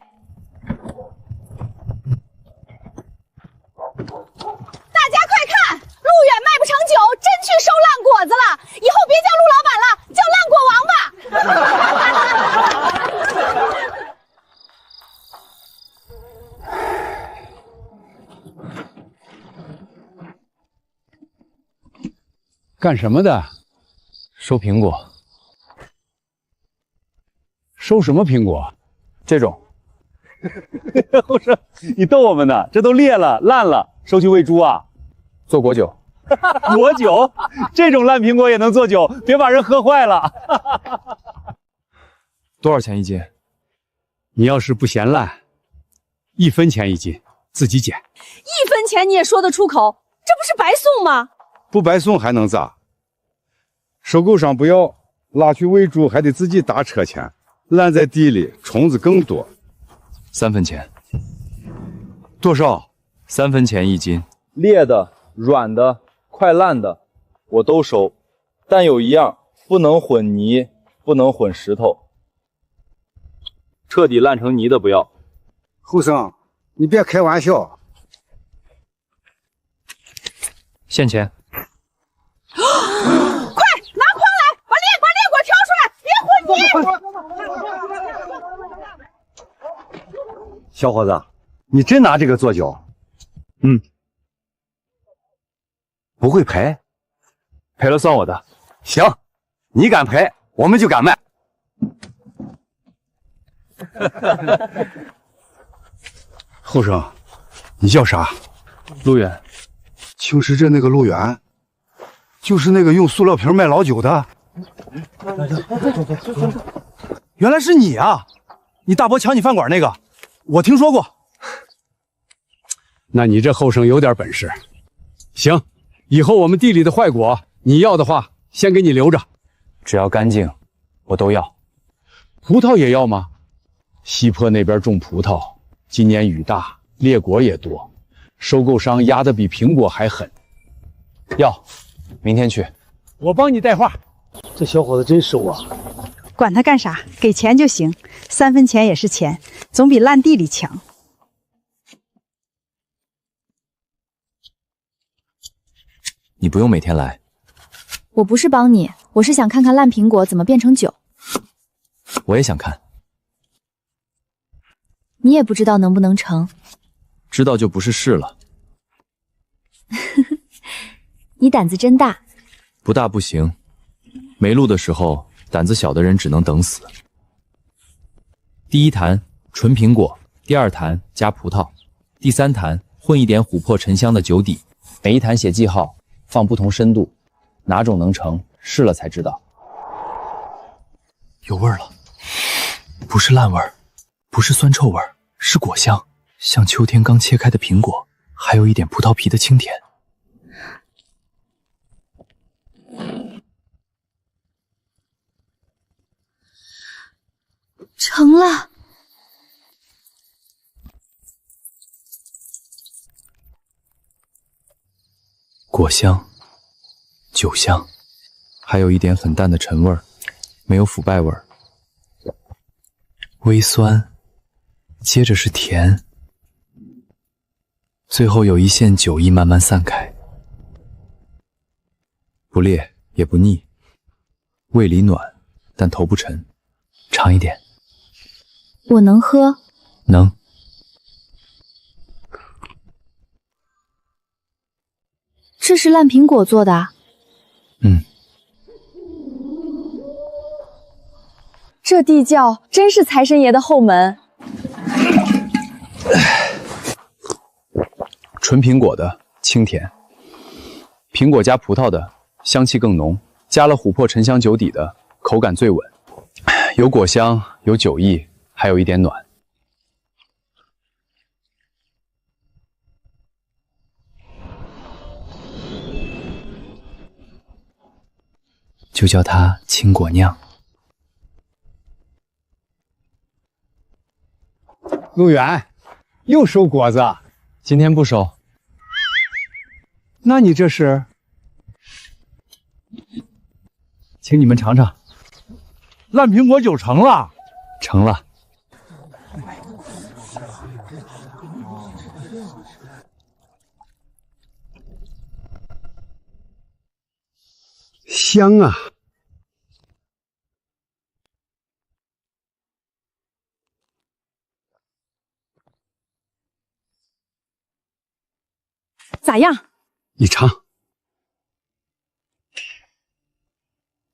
家快看，陆远卖不成酒，真去收烂果子了。以后别叫陆老板了，叫烂果王吧。干什么的？收苹果。收什么苹果？这种。后生，你逗我们呢？这都裂了、烂了，收去喂猪啊？做果酒。果酒？这种烂苹果也能做酒？别把人喝坏了。多少钱一斤？你要是不嫌烂，1分钱一斤，自己捡。1分钱你也说得出口，这不是白送吗？不白送还能咋？收购商不要，拉去喂猪还得自己打车钱，烂在地里，虫子更多。3分钱。多少？3分钱一斤。裂的、软的、快烂的，我都收，但有一样，不能混泥，不能混石头，彻底烂成泥的不要。后生，你别开玩笑。现钱。快拿筐来，把裂果挑出来，别混泥。小伙子，你真拿这个做酒？嗯。不会赔？赔了算我的。行，你敢赔，我们就敢卖。后生，你叫啥？陆远。青石镇那个陆远，就是那个用塑料瓶卖老酒的。原来是你啊！你大伯抢你饭馆那个，我听说过。那你这后生有点本事。行，以后我们地里的坏果，你要的话，先给你留着。只要干净，我都要。葡萄也要吗？西坡那边种葡萄，今年雨大，裂果也多，收购商压得比苹果还狠。要，明天去。我帮你带话。这小伙子真收啊！管他干啥，给钱就行，3分钱也是钱，总比烂地里强。你不用每天来。我不是帮你，我是想看看烂苹果怎么变成酒。我也想看。你也不知道能不能成，知道就不是事了。你胆子真大。不大不行，没路的时候，胆子小的人只能等死。第一坛纯苹果，第二坛加葡萄，第三坛混一点琥珀沉香的酒底，每一坛写记号，放不同深度，哪种能成，试了才知道。有味儿了，不是烂味儿，不是酸臭味儿，是果香，像秋天刚切开的苹果，还有一点葡萄皮的清甜。成了。果香、酒香，还有一点很淡的陈味儿，没有腐败味儿。微酸，接着是甜，最后有一线酒意慢慢散开，不烈也不腻，胃里暖，但头不沉。尝一点。我能喝？能。这是烂苹果做的？嗯。这地窖真是财神爷的后门。纯苹果的清甜，苹果加葡萄的香气更浓，加了琥珀沉香酒底的口感最稳，有果香，有酒意，还有一点暖。就叫它青果酿。陆远，又收果子？今天不收。那你这是？请你们尝尝。烂苹果酒成了。成了。香啊！咋样？你尝。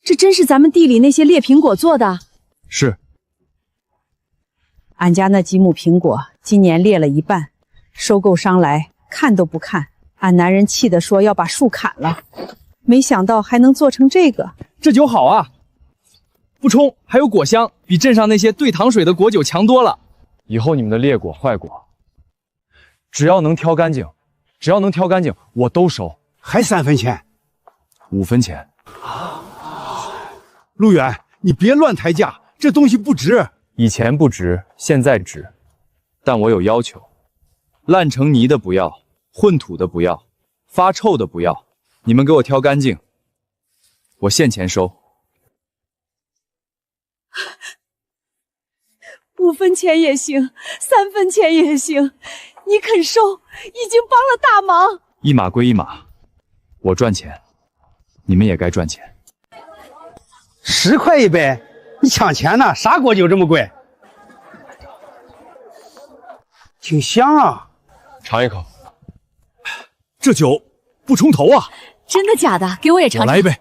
这真是咱们地里那些裂苹果做的？是。俺家那几亩苹果今年裂了一半，收购商来看都不看，俺男人气得说要把树砍了。没想到还能做成这个。这酒好啊，不冲还有果香，比镇上那些兑糖水的果酒强多了。以后你们的劣果坏果，只要能挑干净，我都收。还3分钱？5分钱。陆远，你别乱抬价，这东西不值。以前不值，现在值，但我有要求：烂成泥的不要，混土的不要，发臭的不要。你们给我挑干净，我现钱收。5分钱也行，3分钱也行，你肯收，已经帮了大忙。一码归一码，我赚钱，你们也该赚钱。10块一杯，你抢钱呢？啥果酒这么贵？挺香啊！尝一口。这酒不冲头啊！真的假的？给我也尝尝。我来一杯，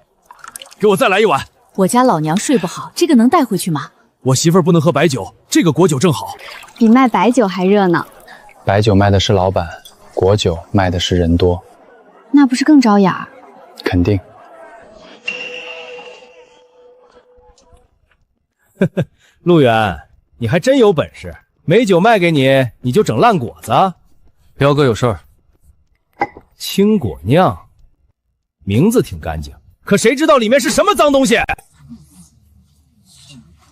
给我再来一碗。我家老娘睡不好，这个能带回去吗？我媳妇儿不能喝白酒，这个果酒正好。比卖白酒还热闹。白酒卖的是老板，果酒卖的是人多，那不是更招眼儿？肯定。陆远，你还真有本事，没酒卖给你，你就整烂果子。彪哥有事儿。青果酿，名字挺干净，可谁知道里面是什么脏东西？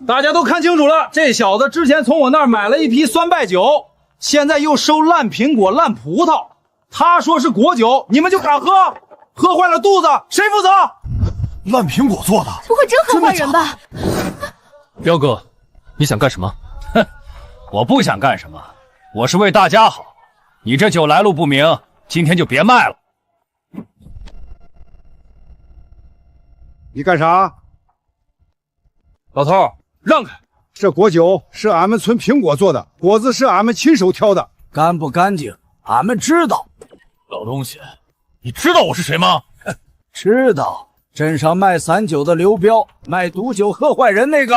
大家都看清楚了，这小子之前从我那儿买了一批酸败酒，现在又收烂苹果、烂葡萄。他说是果酒，你们就敢喝？喝坏了肚子，谁负责？烂苹果做的，不会真喝坏人吧？彪哥，你想干什么？哼，我不想干什么，我是为大家好。你这酒来路不明，今天就别卖了。你干啥？老头，让开！这果酒是俺们村苹果做的，果子是俺们亲手挑的，干不干净俺们知道。老东西，你知道我是谁吗？知道，镇上卖散酒的刘彪，卖毒酒喝坏人那个。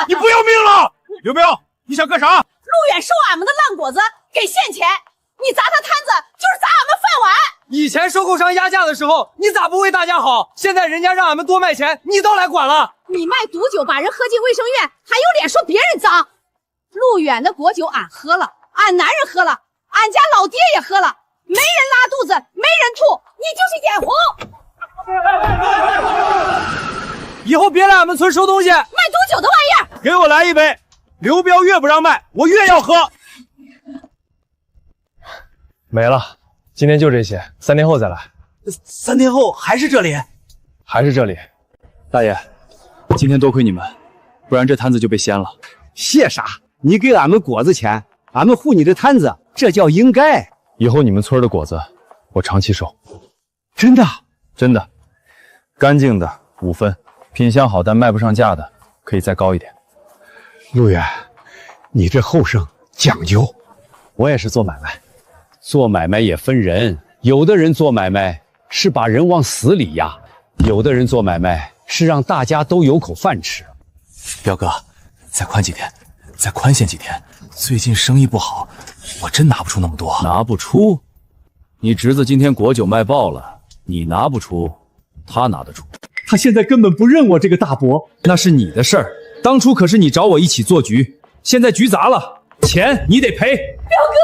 你不要命了，刘彪，你想干啥？陆远收俺们的烂果子，给现钱，你砸他摊子就是砸俺们饭碗。以前收购商压价的时候，你咋不为大家好？现在人家让俺们多卖钱，你倒来管了。你卖毒酒把人喝进卫生院，还有脸说别人脏？陆远的果酒俺喝了，俺男人喝了，俺家老爹也喝了，没人拉肚子，没人吐，你就是眼红。以后别来俺们村收东西。卖毒酒的玩意儿，给我来一杯。刘彪越不让卖，我越要喝。没了，今天就这些，3天后再来。3天后还是这里？还是这里。大爷，今天多亏你们，不然这摊子就被掀了。谢啥？你给俺们果子钱，俺们护你的摊子，这叫应该。以后你们村的果子，我长期收。真的？真的，干净的5分，品相好但卖不上价的可以再高一点。陆远，你这后生讲究。我也是做买卖，做买卖也分人，有的人做买卖是把人往死里压，有的人做买卖是让大家都有口饭吃。彪哥，再宽几天，再宽限几天。最近生意不好，我真拿不出那么多。拿不出？你侄子今天果酒卖爆了，你拿不出，他拿得出。他现在根本不认我这个大伯，那是你的事儿。当初可是你找我一起做局，现在局砸了，钱你得赔。彪哥，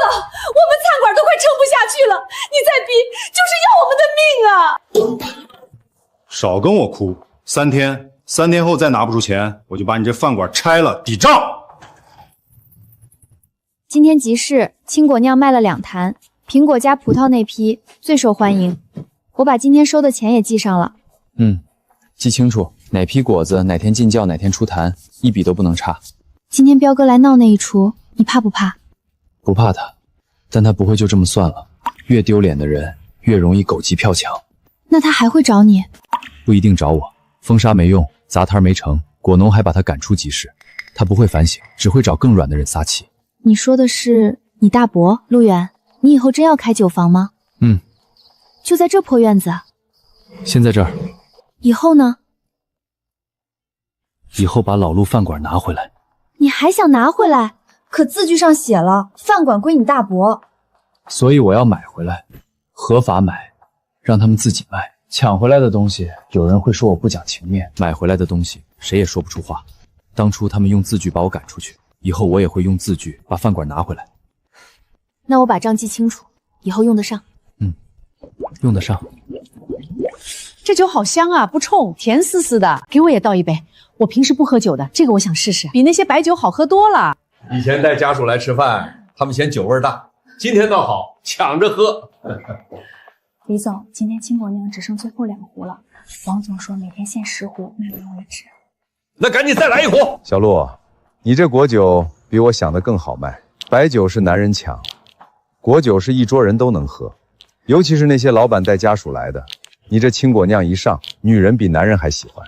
我们餐馆都快撑不下去了，你再逼就是要我们的命啊！少跟我哭，3天后再拿不出钱，我就把你这饭馆拆了抵账。今天集市青果酿卖了2坛，苹果加葡萄那批最受欢迎。我把今天收的钱也记上了。记清楚哪批果子哪天进窖哪天出坛，一笔都不能差。今天彪哥来闹那一出，你怕不怕？不怕他，但他不会就这么算了。越丢脸的人越容易狗急跳墙。那他还会找你？不一定找我，封杀没用，砸摊没成，果农还把他赶出集市。他不会反省，只会找更软的人撒气。你说的是你大伯陆远？你以后真要开酒坊吗？就在这破院子？先在这儿。以后呢？以后把老陆饭馆拿回来。你还想拿回来？可字据上写了，饭馆归你大伯。所以我要买回来，合法买，让他们自己卖。抢回来的东西，有人会说我不讲情面；买回来的东西，谁也说不出话。当初他们用字据把我赶出去，以后我也会用字据把饭馆拿回来。那我把账记清楚，以后用得上。用得上。这酒好香啊，不冲，甜丝丝的，给我也倒一杯。我平时不喝酒的，这个我想试试，比那些白酒好喝多了。以前带家属来吃饭，他们嫌酒味大，今天倒好，抢着喝。李总，今天青果酿只剩最后2壶了，王总说每天限10壶，卖完为止。那赶紧再来1壶。小陆，你这果酒比我想的更好卖。白酒是男人抢，果酒是一桌人都能喝，尤其是那些老板带家属来的。你这青果酿一上，女人比男人还喜欢。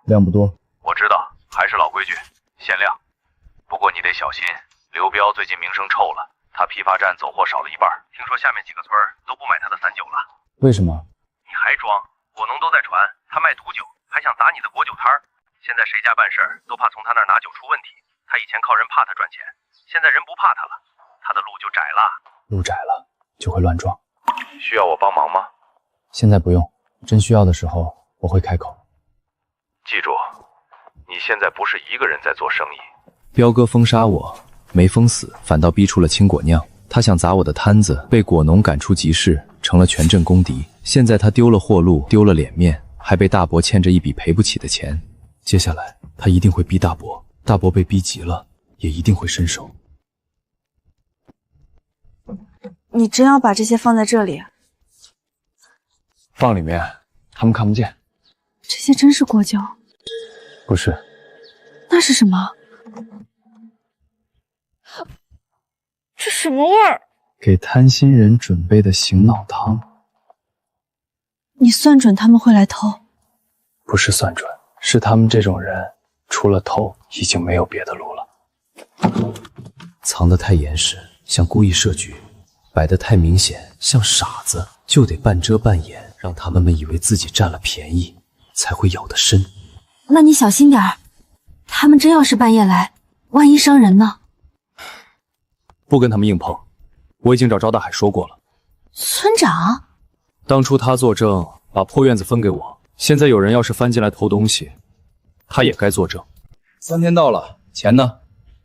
量不多，我知道，还是老规矩，限量。不过你得小心，刘彪最近名声臭了，他批发站走货少了1半，听说下面几个村都不买他的散酒了。为什么？你还装？果农都在传他卖毒酒，还想砸你的果酒摊儿。现在谁家办事都怕从他那儿拿酒出问题。他以前靠人怕他赚钱，现在人不怕他了，他的路就窄了。路窄了就会乱撞。需要我帮忙吗？现在不用，真需要的时候我会开口。记住，你现在不是一个人在做生意。彪哥封杀我，没封死，反倒逼出了青果酿。他想砸我的摊子，被果农赶出集市，成了全镇公敌。现在他丢了货路，丢了脸面，还被大伯欠着一笔赔不起的钱。接下来他一定会逼大伯，大伯被逼急了，也一定会伸手。你真要把这些放在这里？放里面，他们看不见。这些真是果酒？不是。那是什么？这什么味儿？给贪心人准备的醒脑汤。你算准他们会来偷？不是算准，是他们这种人除了偷，已经没有别的路了。藏得太严实，像故意设局；摆得太明显，像傻子，就得半遮半掩，让他们以为自己占了便宜，才会咬得深。那你小心点儿，他们真要是半夜来，万一伤人呢？不跟他们硬碰，我已经找赵大海说过了。村长，当初他作证，把破院子分给我。现在有人要是翻进来偷东西，他也该作证。3天到了，钱呢？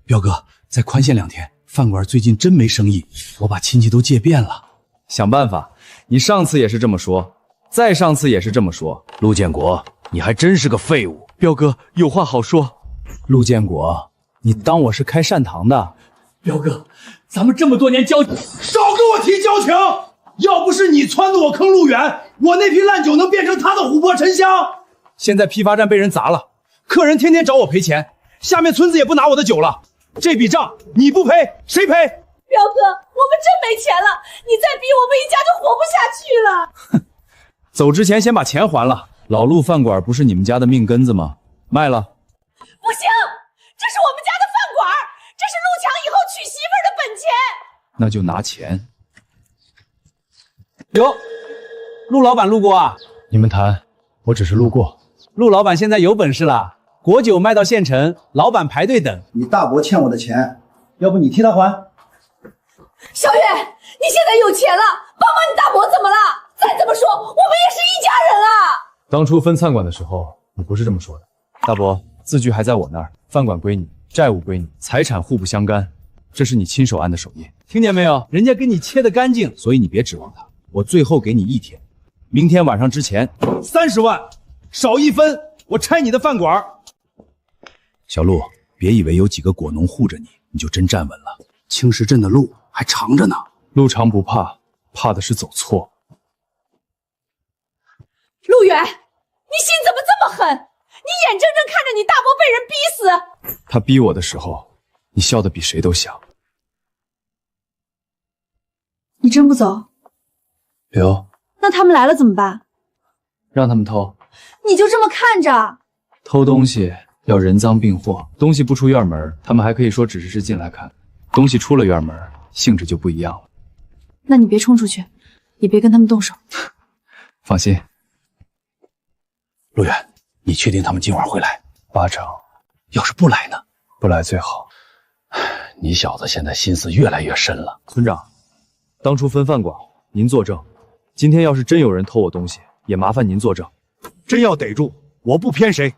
彪哥，再宽限2天。饭馆最近真没生意，我把亲戚都借遍了。想办法。你上次也是这么说，再上次也是这么说。陆建国，你还真是个废物。彪哥，有话好说。陆建国，你当我是开善堂的？彪哥，咱们这么多年交情，少跟我提交情！要不是你撺掇我坑陆远，我那瓶烂酒能变成他的琥珀沉香。现在批发站被人砸了，客人天天找我赔钱，下面村子也不拿我的酒了。这笔账你不赔谁赔？彪哥，我们真没钱了，你再逼我们一家就活不下去了。哼，走之前先把钱还了。老陆饭馆不是你们家的命根子吗？卖了。不行，这是我们家的饭馆，这是陆强以后娶媳妇儿的本钱。那就拿钱。哟，陆老板路过啊？你们谈，我只是路过。陆老板现在有本事了，果酒卖到县城，老板排队等。你大伯欠我的钱，要不你替他还？小月，你现在有钱了，帮帮你大伯怎么了？再怎么说，我们也是一家人啊！当初分餐馆的时候，你不是这么说的。大伯，字据还在我那儿，饭馆归你，债务归你，财产互不相干，这是你亲手按的手印，听见没有？人家给你切得干净，所以你别指望他。我最后给你1天，明天晚上之前30万，少1分，我拆你的饭馆。小陆，别以为有几个果农护着你，你就真站稳了。青石镇的路还长着呢。路长不怕，怕的是走错。陆远，你心怎么这么狠？你眼睁睁看着你大伯被人逼死。他逼我的时候，你笑得比谁都响。你真不走？刘，那他们来了怎么办？让他们偷。你就这么看着？偷东西要人赃并获，东西不出院门，他们还可以说只是进来看；东西出了院门，性质就不一样了。那你别冲出去，也别跟他们动手。放心。陆远，你确定他们今晚会来？8成。要是不来呢？不来最好。你小子现在心思越来越深了。村长，当初分饭馆，您作证。今天要是真有人偷我东西，也麻烦您作证。真要逮住，我不偏谁。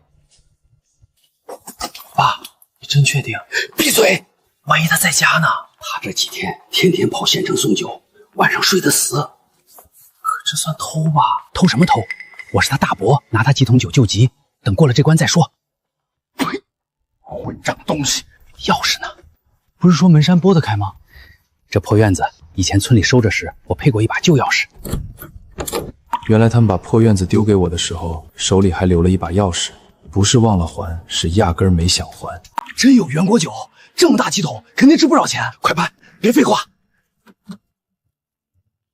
爸，你真确定？闭嘴！万一他在家呢？他这几天天天跑县城送酒，晚上睡得死。可这算偷吧？偷什么偷？我是他大伯，拿他几桶酒救急，等过了这关再说。呸！混账东西！钥匙呢？不是说门山拨得开吗？这破院子以前村里收着时，我配过一把旧钥匙。原来他们把破院子丢给我的时候，手里还留了一把钥匙，不是忘了还，是压根儿没想还。真有原果酒，这么大几桶，肯定值不少钱。快搬，别废话。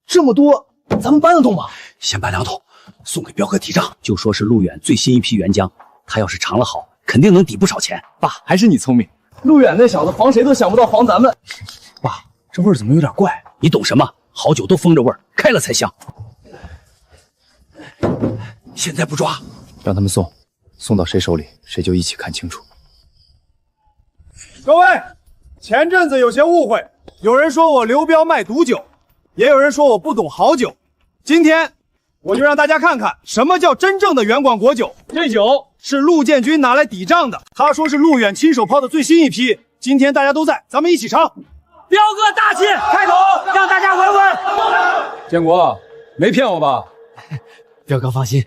这么多，咱们搬得动吗？先搬2桶，送给彪哥抵账，就说是陆远最新一批原浆，他要是尝了好，肯定能抵不少钱。爸，还是你聪明。陆远那小子防谁都想不到防咱们。爸，这味儿怎么有点怪？你懂什么？好酒都封着味儿，开了才香。现在不抓，让他们送到谁手里，谁就一起看清楚。各位，前阵子有些误会，有人说我刘彪卖毒酒，也有人说我不懂好酒。今天我就让大家看看什么叫真正的原广果酒。这酒是陆建军拿来抵账的，他说是陆远亲手泡的最新一批。今天大家都在，咱们一起尝。彪哥大气，开头让大家闻闻。建国，没骗我吧？彪哥放心，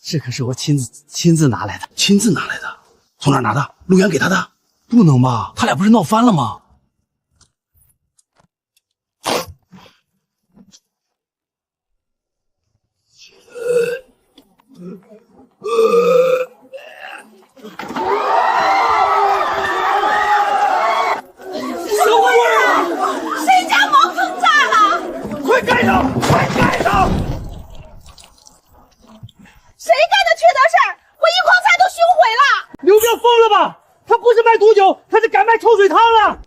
这可是我亲自拿来的。亲自拿来的？从哪儿拿的？陆远给他的？不能吧？他俩不是闹翻了吗？什么味儿啊？谁家茅坑炸了？快盖上！快盖上！谁干的缺德事儿？我1筐菜都熏毁了！刘彪疯了他不是卖毒酒，他是改卖臭水汤了。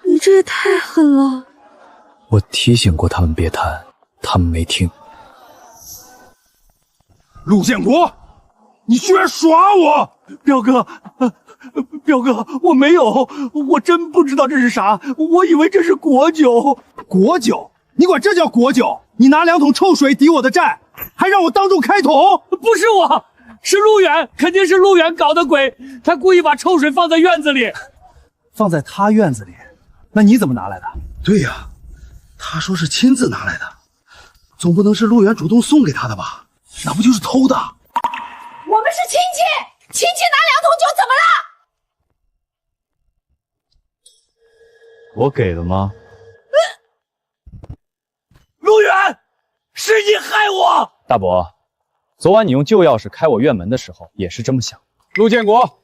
你这也太狠了！我提醒过他们别谈，他们没听。陆建国，你居然耍我！彪哥，彪哥，我没有，我真不知道这是啥，我以为这是果酒。果酒？你管这叫果酒？你拿2桶臭水抵我的债，还让我当众开桶？不是我，是陆远，肯定是陆远搞的鬼，他故意把臭水放在院子里。放在他院子里，那你怎么拿来的？对呀，他说是亲自拿来的，总不能是陆远主动送给他的吧？那不就是偷的？我们是亲戚，亲戚拿2桶酒怎么了？我给了吗？陆远，是你害我！大伯，昨晚你用旧钥匙开我院门的时候，也是这么想。陆建国，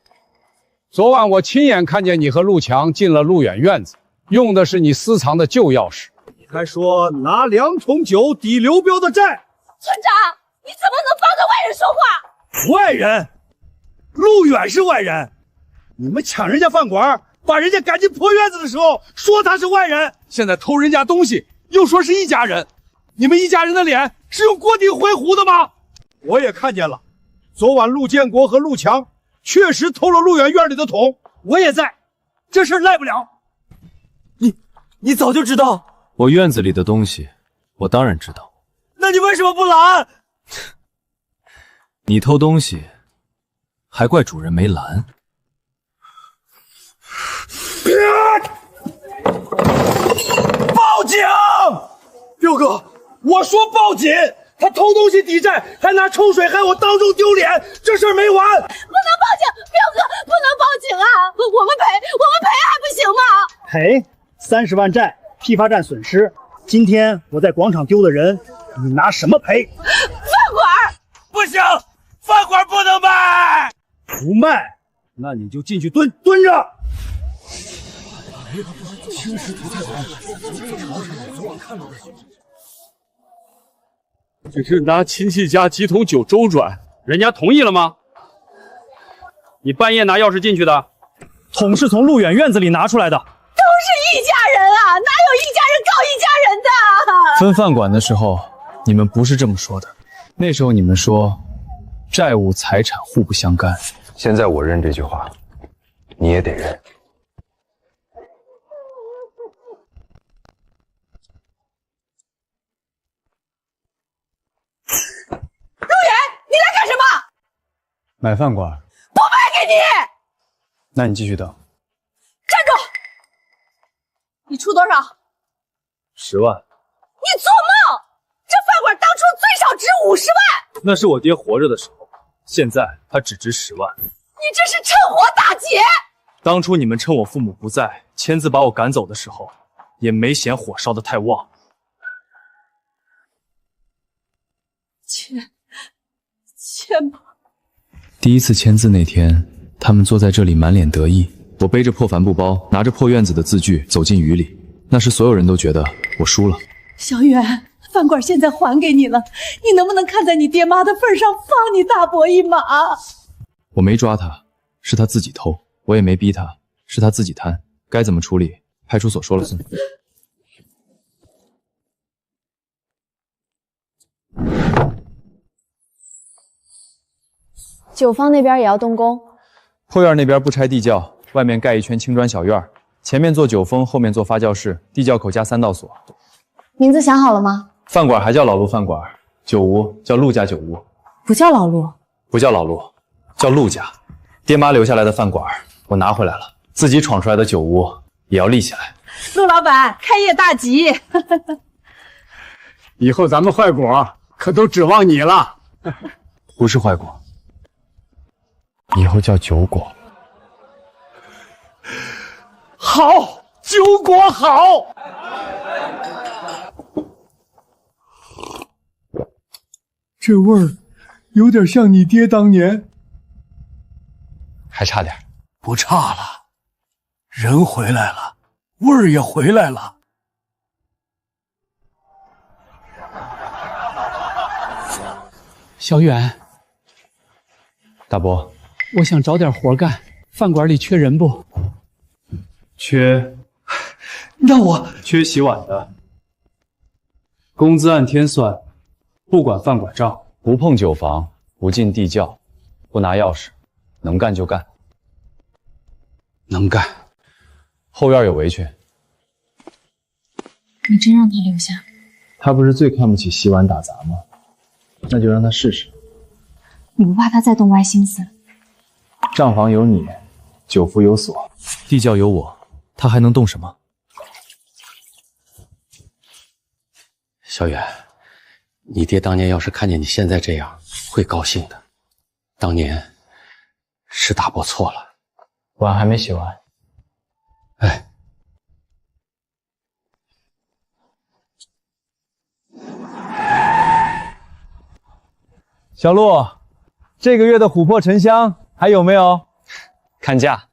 昨晚我亲眼看见你和陆强进了陆远院子，用的是你私藏的旧钥匙。你还说拿2桶酒抵刘彪的债？村长，你怎么能帮着外人说话？外人？陆远是外人？你们抢人家饭馆，把人家赶进破院子的时候，说他是外人，现在偷人家东西，又说是一家人。你们一家人的脸是用锅底灰糊的吗？我也看见了，昨晚陆建国和陆强确实偷了陆远院里的桶，我也在，这事赖不了。你早就知道？我院子里的东西，我当然知道。那你为什么不拦？你偷东西，还怪主人没拦。报警！彪哥，我说报警！他偷东西抵债，还拿臭水害我当众丢脸，这事儿没完！不能报警，彪哥，不能报警啊！我们赔还不行吗？赔30万债，批发站损失。今天我在广场丢的人，你拿什么赔？饭馆不行，饭馆不能卖。不卖，那你就进去蹲着。青石土菜馆，昨晚看到的。只是拿亲戚家几桶酒周转，人家同意了吗？你半夜拿钥匙进去的？桶是从陆远院子里拿出来的。都是一家人啊，哪有一家人告一家人的？分饭馆的时候，你们不是这么说的。那时候你们说，债务财产互不相干。现在我认这句话，你也得认。陆远，你来干什么？买饭馆。不卖给你。那你继续等。站住！你出多少？10万。你做梦！这饭馆当初最少值50万。那是我爹活着的时候，现在他只值10万。你这是趁火打劫！当初你们趁我父母不在，签字把我赶走的时候，也没嫌火烧得太旺。签吧。第一次签字那天，他们坐在这里满脸得意，我背着破帆布包，拿着破院子的字据走进雨里。那时所有人都觉得我输了。小远，饭馆现在还给你了，你能不能看在你爹妈的份上放你大伯一马？我没抓他，是他自己偷，我也没逼他，是他自己贪，该怎么处理，派出所说了算。酒坊那边也要动工，后院那边不拆地窖，外面盖一圈青砖小院，前面做酒封，后面做发酵室，地窖口加3道锁。名字想好了吗？饭馆还叫老陆饭馆，酒屋叫陆家酒屋。不叫老陆，不叫老陆，叫陆家。爹妈留下来的饭馆我拿回来了，自己闯出来的酒屋也要立起来。陆老板开业大吉！以后咱们坏果可都指望你了。不是坏果，以后叫酒果。好，酒果好。这味儿有点像你爹当年。还差点。不差了，人回来了，味儿也回来了。小远，大伯，我想找点活干，饭馆里缺人不？缺。那我缺洗碗的，工资按天算，不管饭馆账，不碰酒房，不进地窖，不拿钥匙，能干就干。能干。后院有围裙。你真让他留下？他不是最看不起洗碗打杂吗？那就让他试试。你不怕他再动歪心思？账房有你，酒服有锁，地窖有我，他还能动什么？小远，你爹当年要是看见你现在这样，会高兴的。当年是大伯错了。碗还没洗完。哎，小陆，这个月的琥珀沉香还有没有？看价。